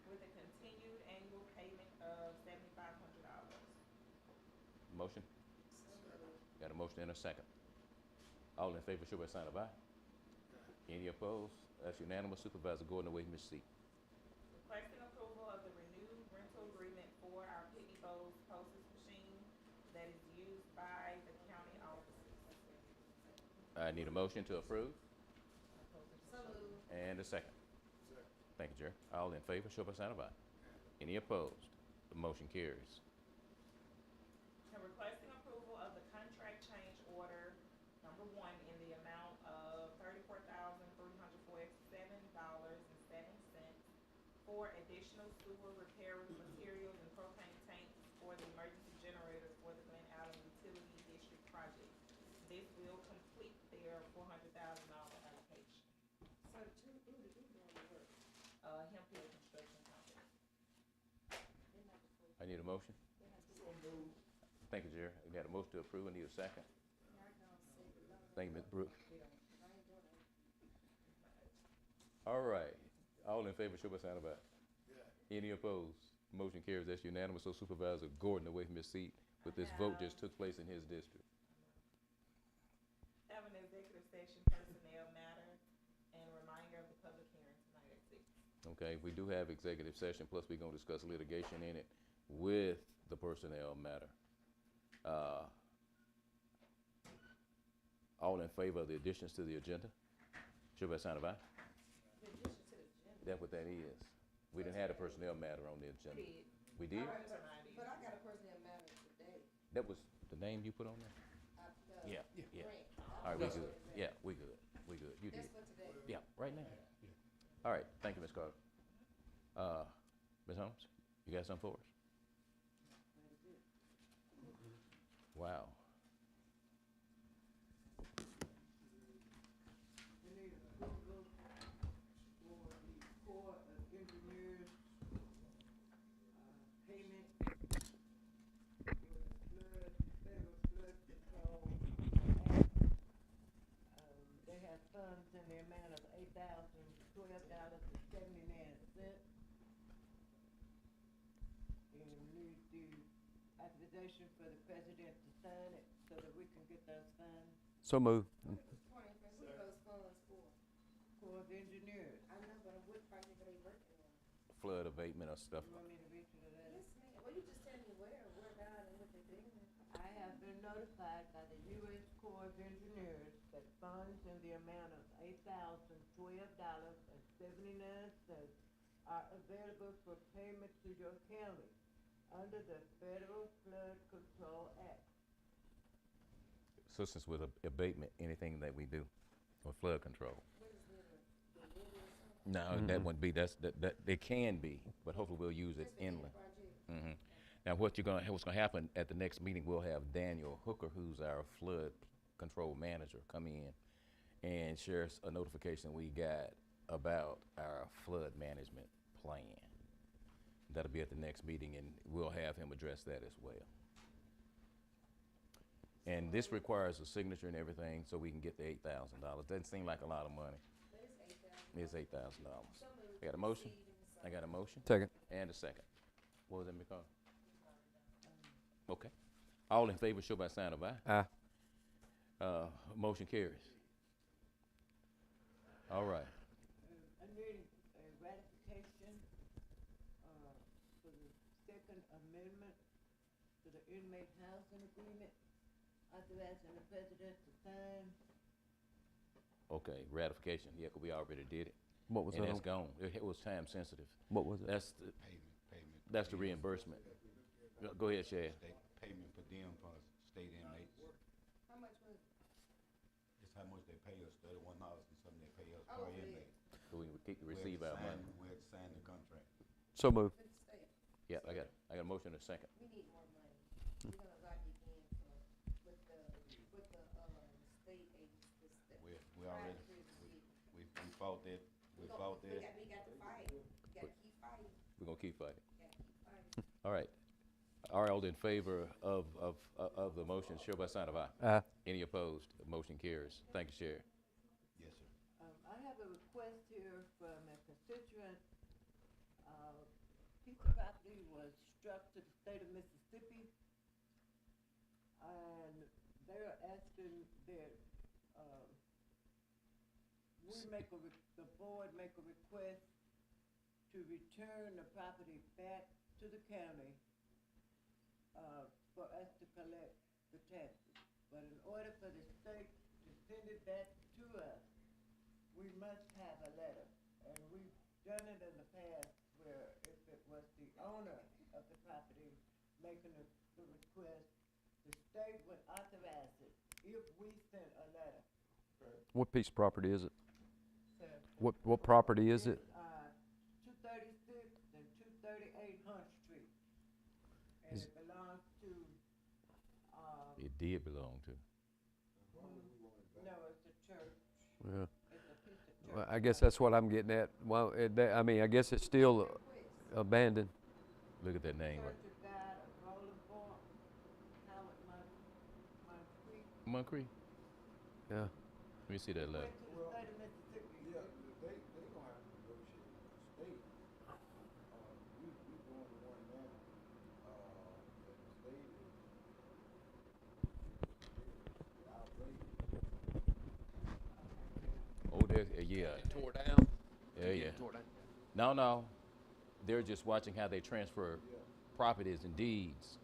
with a continued annual payment of $7,500. Motion? Got a motion and a second. All in favor, show by sign of aye. Any opposed? That's unanimous. Supervisor Gordon, away from his seat. Requesting approval of the renewed rental agreement for our Pitney Bowes postage machine that is used by the county offices. I need a motion to approve So moved. and a second. Thank you, Jerry. All in favor, show by sign of aye. Any opposed? The motion carries. And requesting approval of the contract change order number 1 in the amount of $34,347.07 for additional sewer repair materials and propane tanks for the emergency generator Hemphill Construction Company. I need a motion. Thank you, Jerry. We got a motion to approve. I need a second. Thank you, Ms. Brooks. All right. All in favor, show by sign of aye. Any opposed? Motion carries. That's unanimous. So Supervisor Gordon away from his seat, but this vote just took place in his district. Have an executive session personnel matter and reminder of the public hearing tonight at 6. Okay, we do have executive session, plus we're gonna discuss litigation in it with the personnel matter. All in favor of the additions to the agenda? Show by sign of aye. The addition to the agenda. That's what that is. We didn't have a personnel matter on the agenda. We did? But I got a personnel matter today. That was the name you put on there? Yeah, yeah. Grant. All right, we good. Yeah, we good. We good. You did. That's for today. Yeah, right now. All right, thank you, Ms. Carter. Ms. Holmes, you got something for us? Wow. We need approval for the Corps of Engineers, payment for the Federal Flood Control Act. They have funds in the amount of $8,012.79. And we need the authorization for the president to sign it so that we can get those funds. So move. What are those funds for? Corps of Engineers. I know, but what project are they working on? Flood abatement or stuff. You want me to read you the letter? Yes, ma'am. Well, you just tell me where not, and what they're doing. I have been notified by the U.S. Corps of Engineers that funds in the amount of $8,012.79 are available for payment to your county under the Federal Flood Control Act. Assistance with abatement, anything that we do, or flood control. No, that wouldn't be, that it can be, but hopefully we'll use it inland. Now, what's gonna happen at the next meeting, we'll have Daniel Hooker, who's our flood control manager, come in and share a notification we got about our flood management plan. That'll be at the next meeting, and we'll have him address that as well. And this requires a signature and everything, so we can get the $8,000. Doesn't seem like a lot of money. It's $8,000. I got a motion? I got a motion? Second. And a second. What was that, Ms. Carter? Okay. All in favor, show by sign of aye. Aye. Motion carries. All right. I need a ratification, for the Second Amendment to the inmate housing agreement, authorizing the president to sign. Okay, ratification. Yeah, 'cause we already did it. What was And that that's on? gone. It was time sensitive. What was it? That's the, that's the reimbursement. Go ahead, Shad. Payment per diem for state inmates. How much was it? It's how much they pay us, $31 and something they pay us Oh, per yeah. inmate. So we can receive our money. We had to sign the contract. So move. For the state. Yeah, I got a motion and a second. We need more money. We're gonna lock it in for, with the state agencies. We already, we fought that, we fought that. We got to fight. We gotta keep fighting. We're gonna keep fighting. Gotta keep fighting. All right. All in favor of the motion, show by sign of aye. Aye. Any opposed? The motion carries. Thank you, Sherry. Yes, sir. I have a request here from a constituent. Piece of property was struck to the state of Mississippi, and they're asking that, the board make a request to return the property back to the county, for us to collect the taxes. But in order for the state to send it back to us, we must have a letter. And we've done it in the past where if it was the owner of the property making the request, the state would authorize it if we sent a letter. What piece of property is it? So What property is it? 236 and 238 Hunt Street. And it belongs to, It did belong to. no, it's a church. Yeah. It's a piece of church. Well, I guess that's what I'm getting at. Well, I mean, I guess it's still abandoned. Look at that name, right? Moncrief? Yeah. Let me see that letter. Well, yeah, they gonna have to negotiate with the state. We doing the one now, that the state is outrageous. Oh, there, yeah. Tore down. Yeah. Tore down. No. They're just watching how they transfer properties and deeds.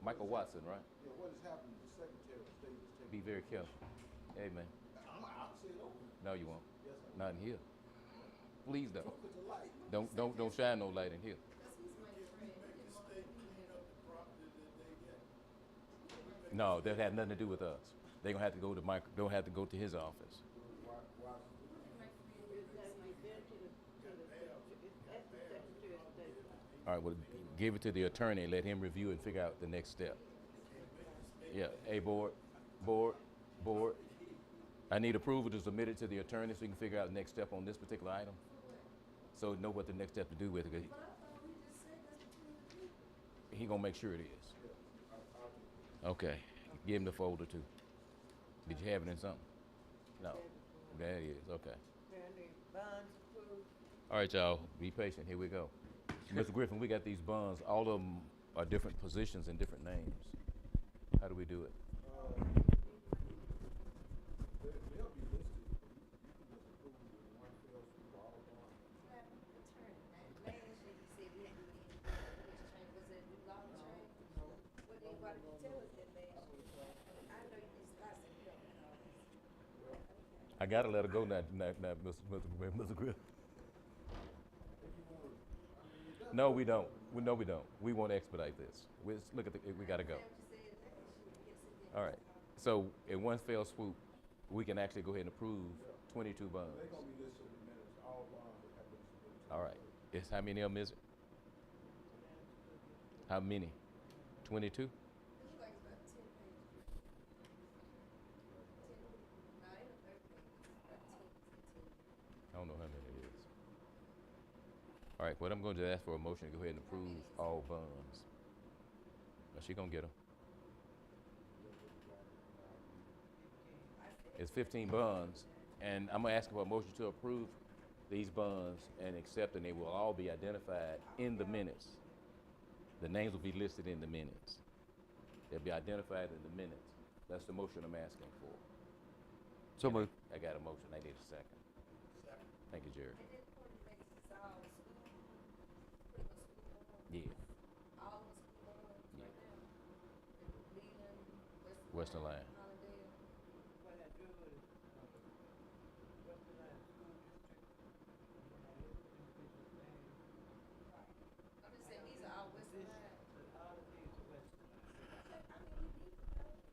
Michael Watson, right? Yeah, what has happened, the Secretary of State is taking. Be very careful. Hey, man. I'll say it open. No, you won't. Yes, I Not in here. Please don't. Put the light. Don't shine no light in here. No, that had nothing to do with us. They're gonna have to go to Mike. They'll have to go to his office. All right. Well, give it to the attorney. Let him review and figure out the next step. Yeah. Hey, board. I need approval to submit it to the attorney so he can figure out the next step on this particular item. So know what the next step to do with it. He gonna make sure it is. Okay. Give him the folder too. Did you have it in something? No. There it is. Okay. All right, y'all. Be patient. Here we go. Mr. Griffin, we got these bonds. All of them are different positions and different names. How do we do it? They'll be listed. You can just approve with one fell swoop all gone. I gotta let her go now, Mr. Griffin. No, we don't. No, we don't. We want to expedite this. Look at we gotta go. All right. So in one fell swoop, we can actually go ahead and approve 22 bonds. They're gonna be listed in minutes, all bonds that have been submitted. All right. It's how many of them is it? How many? 22? I don't know how many it is. All right, what I'm going to ask for a motion to go ahead and approve all bonds. Now, she gonna get them. It's 15 bonds, and I'm gonna ask for a motion to approve these bonds and accept, and they will all be identified in the minutes. The names will be listed in the minutes. They'll be identified in the minutes. That's the motion I'm asking for. So moved. I got a motion. I need a second. Thank you, Jerry. Yeah. Western Line.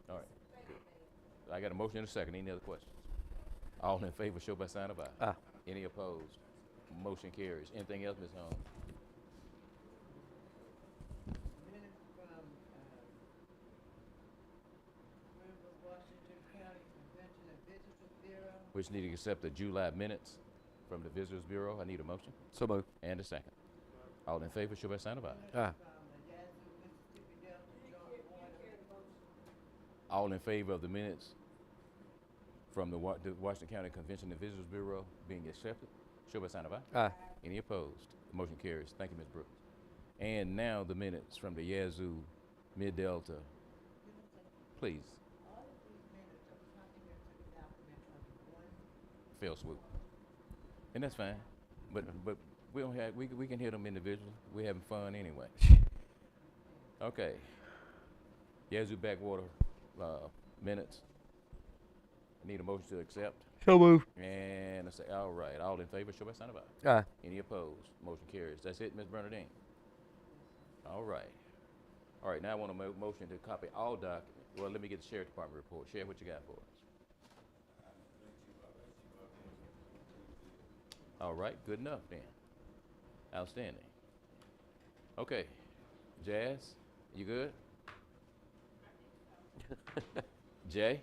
All right. Good. I got a motion and a second. Any other questions? All in favor, show by sign of aye. Aye. Any opposed? Motion carries. Anything else, Ms. Holmes? Minutes from, Washington County Convention and Visitors Bureau. Which need to accept the July minutes from the Visitors Bureau. I need a motion So moved. and a second. All in favor, show by sign of aye. Aye. All in favor of the minutes from the Washington County Convention and Visitors Bureau being accepted, show by sign of aye. Aye. Any opposed? Motion carries. Thank you, Ms. Brooks. And now the minutes from the Yazoo Mid-Delta. Please. Fail swoop. And that's fine. But we don't have, we can hear them individually. We're having fun anyway. Okay. Yazoo Backwater minutes. Need a motion to accept. So moved. And I say, all right. All in favor, show by sign of aye. Aye. Any opposed? Motion carries. That's it, Ms. Bernadine. All right. All right, now I want a motion to copy all documents. Well, let me get the Sheriff Department report. Sheriff, what you got for us? All right, good enough then. Outstanding. Okay, Jazz, you good? Jay?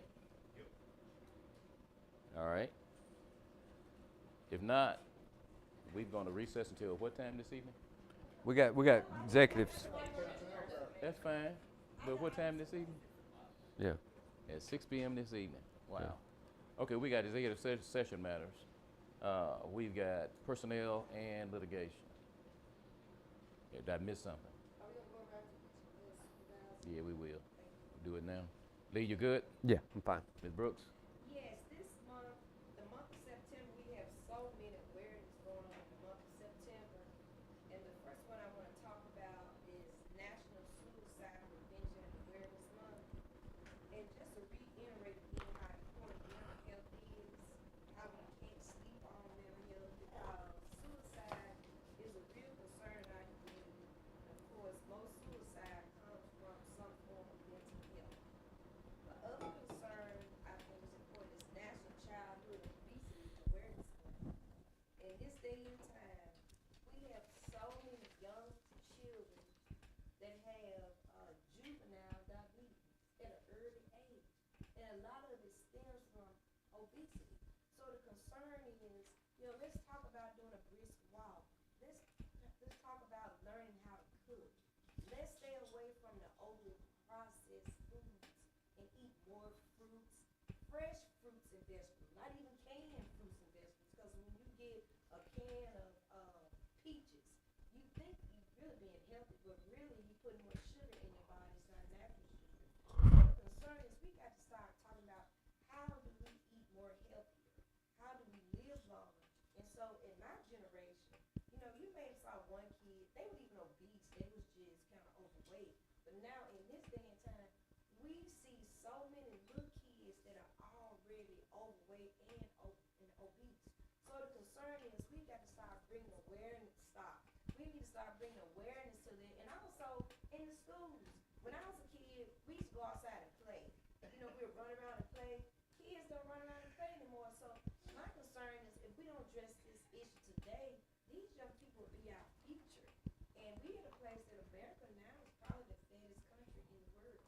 All right. If not, we're gonna recess until what time this evening? We got executives. That's fine, but what time this evening? Yeah. At 6 p.m. this evening. Wow. Okay, we got executive session matters. We've got personnel and litigation. Yeah, did I miss something? Are we gonna go around to each of us, you guys? Yeah, we will. Do it now. Lee, you good? Yeah, I'm fine. Ms. Brooks? Yes, this month, the month of September, we have so many awareness going on in the month of September. And the first one I wanna talk about is National Suicide Prevention and Awareness Month. And just to reiterate again how important mental health is, how we can't sleep on mental health, because suicide is a real concern in our community. Of course, most suicide comes from some form of mental health. The other concern I think is important is National Childhood Obesity Awareness Month. In this day and time, we have so many young children that have juvenile diabetes at an early age. And a lot of it stems from obesity. So the concern is, let's talk about doing a brisk walk. Let's talk about learning how to cook. Let's stay away from the over processed foods and eat more fruits, fresh fruits and vegetables, not even canned fruits and vegetables. Because when you get a can of peaches, you think you're really being healthy, but really you're putting more sugar in your body. It's not natural sugar. So the concern is we got to start talking about how do we eat more healthier? How do we live longer? And so in my generation, you may have saw one kid, they weren't even obese, they was just kind of overweight. But now in this day and time, we see so many little kids that are already overweight and obese. So the concern is we got to start bringing awareness. We need to start bringing awareness to that, and also in the schools. When I was a kid, we used to go outside and play. We would run around and play. Kids don't run around and play anymore. So my concern is if we don't address this issue today, these young people will be our future. And we're at a place that America now is probably the fattest country in the world.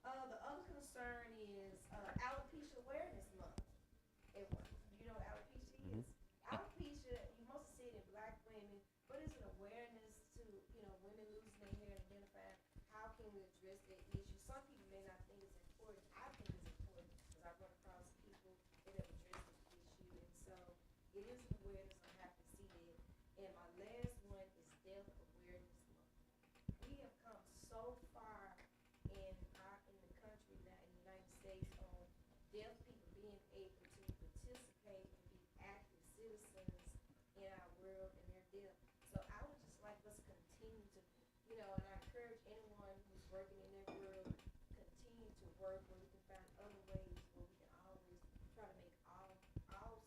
The other concern is Alopecia Awareness Month. And you know what alopecia is? Alopecia, you mostly see it in black women, but it's an awareness to, women losing their hair and identifying how can we address that issue. Some people may not think it's important. I think it's important because I run across people that have addressed this issue. And so it is an awareness. I'm happy to see that. And my last one is Deaf Awareness Month. We have come so far in the country now, in the United States, on deaf people being able to participate and be active citizens in our world, and they're deaf. So I would just like us to continue to, and I encourage anyone who's working in their world, continue to work where we can find other ways where we can always try to make all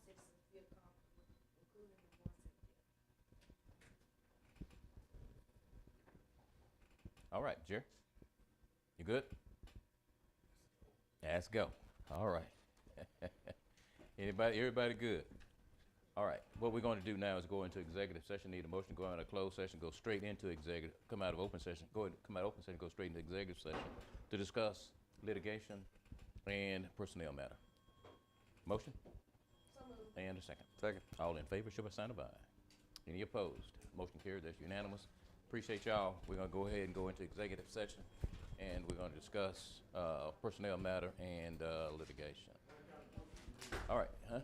citizens feel comfortable, including the ones that are deaf. All right, Jerry. You good? Let's go. All right. Everybody good? All right. What we're going to do now is go into executive session. Need a motion to go out of closed session, go straight into executive, come out of open session, go straight into executive session to discuss litigation and personnel matter. Motion? So moved. And a second. Second. All in favor, show by sign of aye. Any opposed? Motion carried. That's unanimous. Appreciate y'all. We're going to go ahead and go into executive session, and we're going to discuss personnel matter and litigation. All right, huh?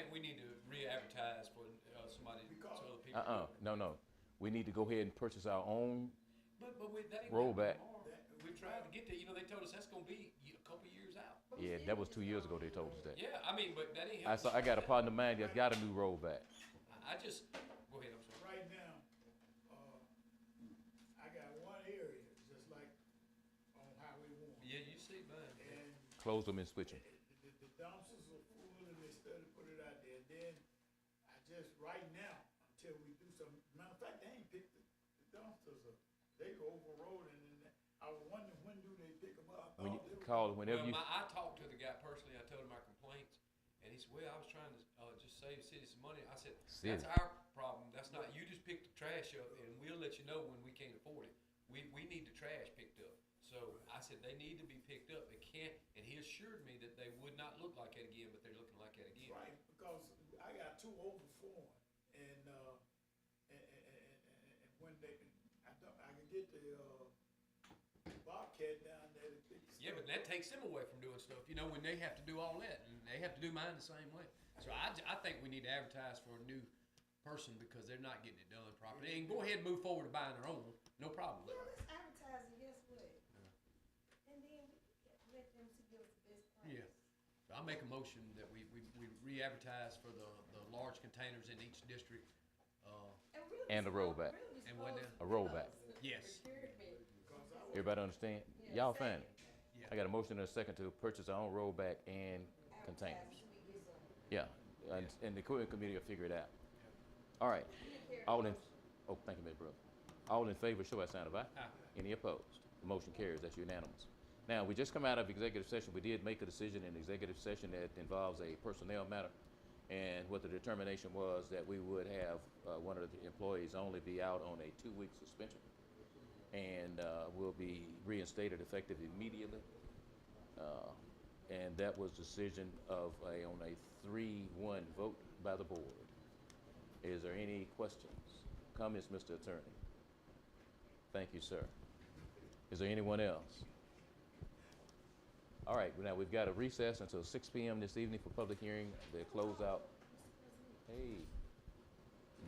think we need to re-advertise for somebody, so other people. No. We need to go ahead and purchase our own But that ain't rollback. We tried to get there, they told us that's gonna be a couple years out. Yeah, that was 2 years ago they told us that. Yeah, I mean, but that ain't. I got a partner of mine that's got a new rollback. I just, go ahead, I'm sorry. Right now, I got one area, just like on Highway 1. Yeah, you see, man. And Close them and switch them. the dumpsters are full and they started to put it out there. Then I just, right now, until we do something, matter of fact, they ain't picked the dumpsters up. They go over road and then I was wondering, when do they pick them up? I When you thought they were- call, whenever you, I talked to the guy personally, I told him my complaints, and he said, well, I was trying to, just save the city some money. I said, that's City. our problem, that's not, you just pick the trash up, and we'll let you know when we can't afford it. We need the trash picked up. So I said, they need to be picked up, they can't, and he assured me that they would not look like that again, but they're looking like that again. Right, because I got two overflowing and when they, I can get the, Bobcat down there to pick the Yeah, but stuff that takes them away from doing stuff, when they have to do all that, and they have to do mine the same way. So I think we need to advertise for a new person because they're not getting it done properly. And go ahead and move forward to buying their own, no problem with Well, it. let's advertise and guess what? And then we let them to give us the best price. Yeah. So I'll make a motion that we re-advertise for the large containers in each district. really And a rollback. really And what supposed now? A rollback. because Yes. procurement, everybody understand? Yeah, Y'all find second. it? Yeah. I got a motion and a second to purchase our own rollback and containers. advertise till we get some. Yeah, and the equipment committee will figure it out. All right, all in, oh, thank you, Mr. Brooks. All in favor, show by sign of aye. Aye. Any opposed? The motion carries, that's unanimous. Now, we just come out of executive session, we did make a decision in executive session that involves a personnel matter. And what the determination was that we would have, one of the employees only be out on a 2-week suspension. And, will be reinstated effective immediately. And that was decision of on a 3-1 vote by the board. Is there any questions, comments, Mr. Attorney? Thank you, sir. Is there anyone else? All right, now we've got a recess until 6 p.m. this evening for public hearing. They close out. Hey,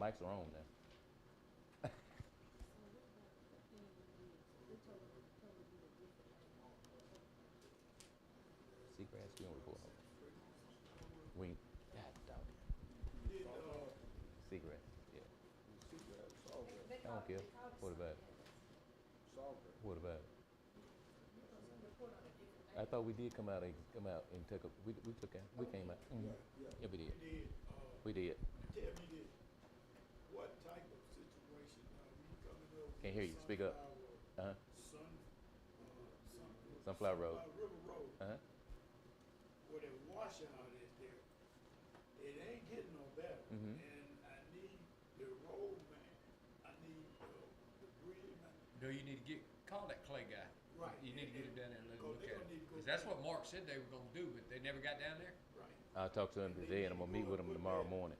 mics are on now. Seagrass, we don't report on. We, God, dog. Seagrass, yeah. I don't care. What about it? What about it? I thought we did come out and took a, we took out, we came out. Yeah, we did. We did. Tell me this, what type of situation are we coming up with? Can't hear you. Speak up. Uh-huh. Sunflower Road. River Road, Uh-huh. where the washout is there, it ain't getting no better. Mhm. And I need the road man, I need the bridge man. No, you need to call that Clay guy. Right. You need to get him down there and let him Because look they at gonna it. need to go 'Cause that's back. what Mark said they were gonna do, but they never got down there. Right. I'll talk to him today and I'm gonna meet with him tomorrow morning.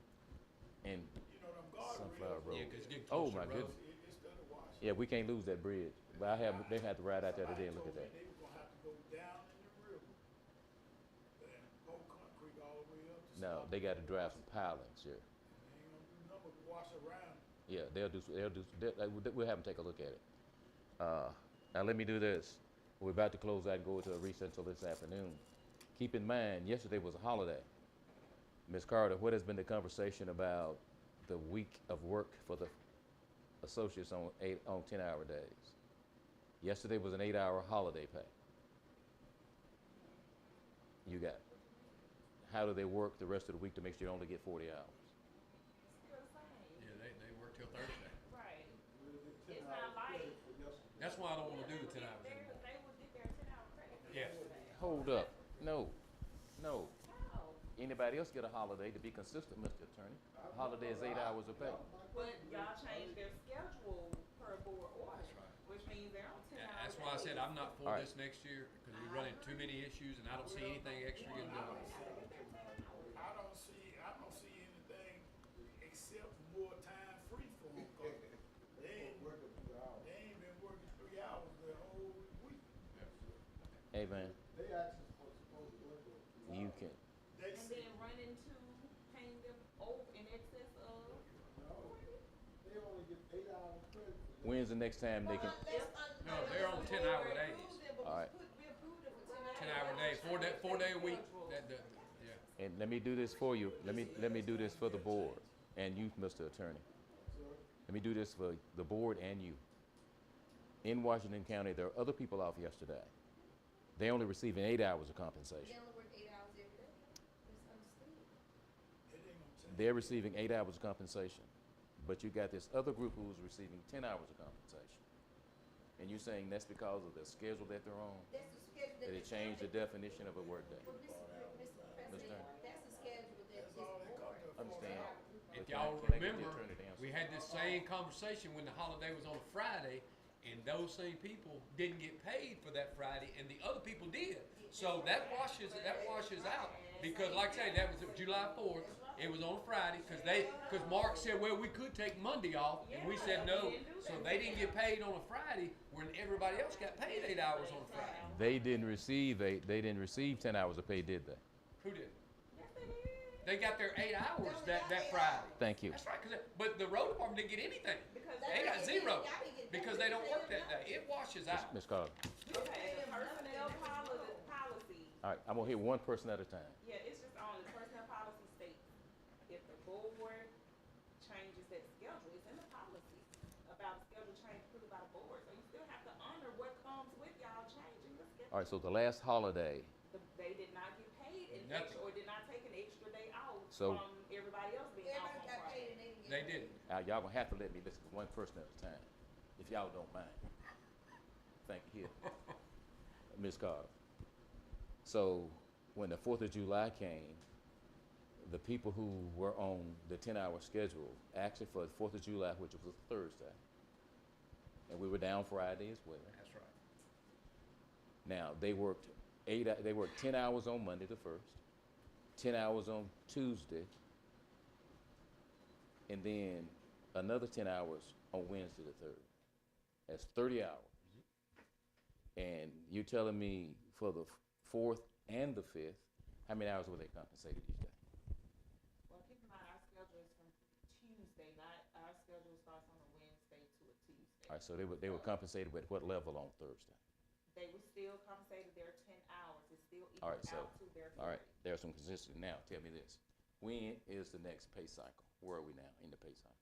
And You know, them guardrails. Sunflower Road. Yeah, 'cause it's getting Oh, close to my the road. goodness. It's still a wash. Yeah, we can't lose that bridge. But they have to ride out there today and look at that. They were gonna have to go down in the river and pour concrete all the way up to. No, stop they it. gotta drive some pilings here. They ain't gonna do nothing but wash around. Yeah, we'll have them take a look at it. Now let me do this. We're about to close out and go to a recess until this afternoon. Keep in mind, yesterday was a holiday. Ms. Carter, what has been the conversation about the week of work for the associates on 10-hour days? Yesterday was an 8-hour holiday pay. You got it. How do they work the rest of the week to make sure you only get 40 hours? Still the same. Yeah, they work till Thursday. Right. It's not like. That's why I don't wanna do the 10 hours They anymore. would get their 10-hour credit. Yes. Hold up. No. How? Anybody else get a holiday to be consistent, Mr. Attorney? A holiday is 8 hours of pay. But y'all changed their schedule per board order, which means they're on 10 hours. That's why I said I'm not for All right. this next year, because we're running too many issues and I don't see anything extra in the. I don't see anything except more time free for them, 'cause they ain't been working 3 hours the whole week. Hey, man, They actually supposed to work. you can. They And then run into paying When's the next time they can, No, they're on 10-hour days. all right. 10-hour day, 4 day a week. Yeah. And let me do this for you. Let me do this for the board and you, Mr. Attorney. Let me do this for the board and you. In Washington County, there are other people off yesterday. They only receiving 8 hours of compensation. They only work 8 hours every day. It's understood. They're receiving 8 hours of compensation. But you got this other group who's receiving 10 hours of compensation. And you're saying that's because of the schedule that they're on? That's the schedule That it changed the definition of a workday? Well, Mr. President, that's the schedule that this board. Understand? If But y'all can I get the remember, attorney to answer? we had this same conversation when the holiday was on a Friday, and those same people didn't get paid for that Friday, and the other people did. So that washes out, because like I say, that was July 4th. It was on Friday, because Mark said, well, we could take Monday off, and we said no. So they didn't get paid on a Friday when everybody else got paid 8 hours on a Friday. They didn't receive 10 hours of pay, did they? Who did? They got their 8 hours that Friday. Thank you. That's right, but the road department didn't get anything. They got zero, because they don't work that day. It washes out. Ms. Carter. Okay, the personnel policy, All right, I'm gonna hear one person at a time. yeah, it's just on the personnel policy states, if the board changes that schedule, it's in the policy about schedule change approved by the board, so you still have to honor what comes with y'all changing the schedule. All right, so the last holiday, They did not get paid an Nothing. extra, or did not take an extra day out So- from everybody else being off Everybody on got paid Friday. and they didn't get They paid. didn't. y'all gonna have to let me listen to one person at a time, if y'all don't mind. Thank you. Ms. Carter. So, when the 4th of July came, the people who were on the 10-hour schedule, actually for the 4th of July, which was a Thursday, and we were down Friday as well. That's right. Now, they worked 10 hours on Monday the 1st, 10 hours on Tuesday, and then another 10 hours on Wednesday the 3rd. That's 30 hours. And you're telling me for the 4th and the 5th, how many hours were they compensated each day? Well, keep in mind, our schedule is from Tuesday, not, our schedule starts on a Wednesday to a Tuesday. All right, so they were compensated with what level on Thursday? They were still compensated their 10 hours, it's still All right, equal so, out to their 40. all right, there's some consistency. Now, tell me this. When is the next pay cycle? Where are we now in the pay cycle?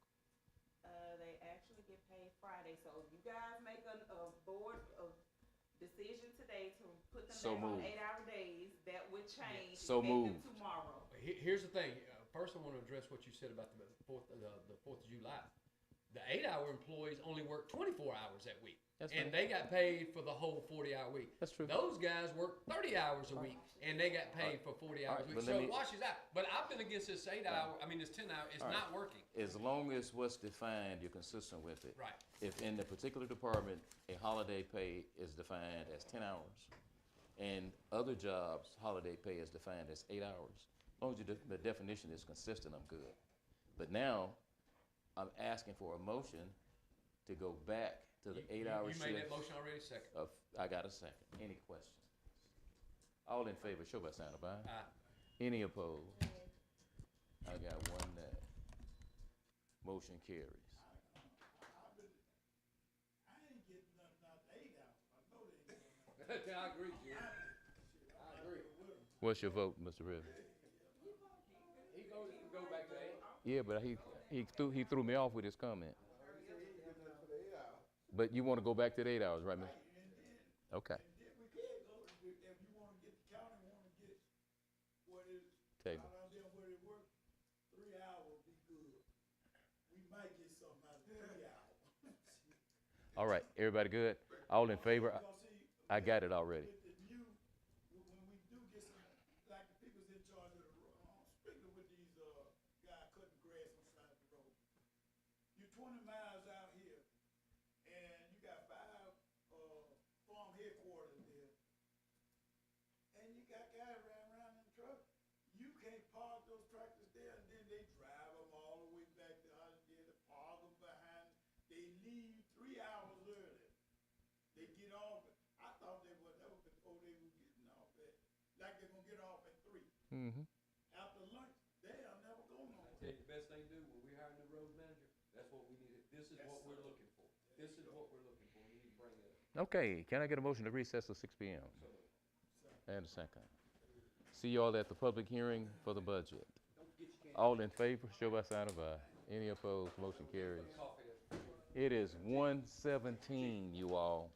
They actually get paid Friday, so if you guys make a board of decision today to put them So back on moved. 8-hour days, that would change So effective moved. tomorrow. Here's the thing. First, I want to address what you said about the 4th of July. The 8-hour employees only work 24 hours that week. That's And fine. they got paid for the whole 40-hour week. That's true. Those guys work 30 hours a week, and they got paid for 40 hours a week. but So let it me- washes out. But I've been against this 8-hour, this 10-hour, it's All right. not working. As long as what's defined, you're consistent with it. Right. If in the particular department, a holiday pay is defined as 10 hours, and other jobs, holiday pay is defined as 8 hours, as long as the definition is consistent, I'm good. But now, I'm asking for a motion to go back to the 8-hour You shift. made that motion already, second. I got a second. Any questions? All in favor, show by sign of aye. Aye. Any opposed? I got one nay. Motion carries. I ain't getting nothing out of 8 hours. I know they ain't getting nothing. I agree, Jerry. I agree. What's your vote, Mr. Rivers? He go back to 8. Yeah, but he threw me off with his comment. But you want to go back to the 8 hours, right, Mr.? Okay. And then we could go, if you wanna get, the county wanna get what is, Table. out there where they work, 3 hours would be good. We might get something out of 3 hours. All right, everybody good? All in favor? Because see, I got it already. with the new, when we do get some, like the people's in charge of the road, speaking with these, guys cutting grass on the side of the road. You're 20 miles out here, and you got 5, farm headquarters there. And you got guys riding around in the truck. You can't park those tractors there, and then they drive them all the way back to Holliday to park them behind. They leave 3 hours early. They get off, I thought they were, that was before they were getting off at, like they're gonna get off at 3. Mm-hmm. After lunch, they'll never go nowhere. Tell you the best thing to do when we hire a new road manager, that's what we need. This is what we're looking for. this is what we're looking for, you need to bring it up. Okay, can I get a motion to recess till 6 p.m.? And a second. See y'all at the public hearing for the budget. All in favor, show by sign of aye. Any opposed, motion carries. It is 1:17, you all.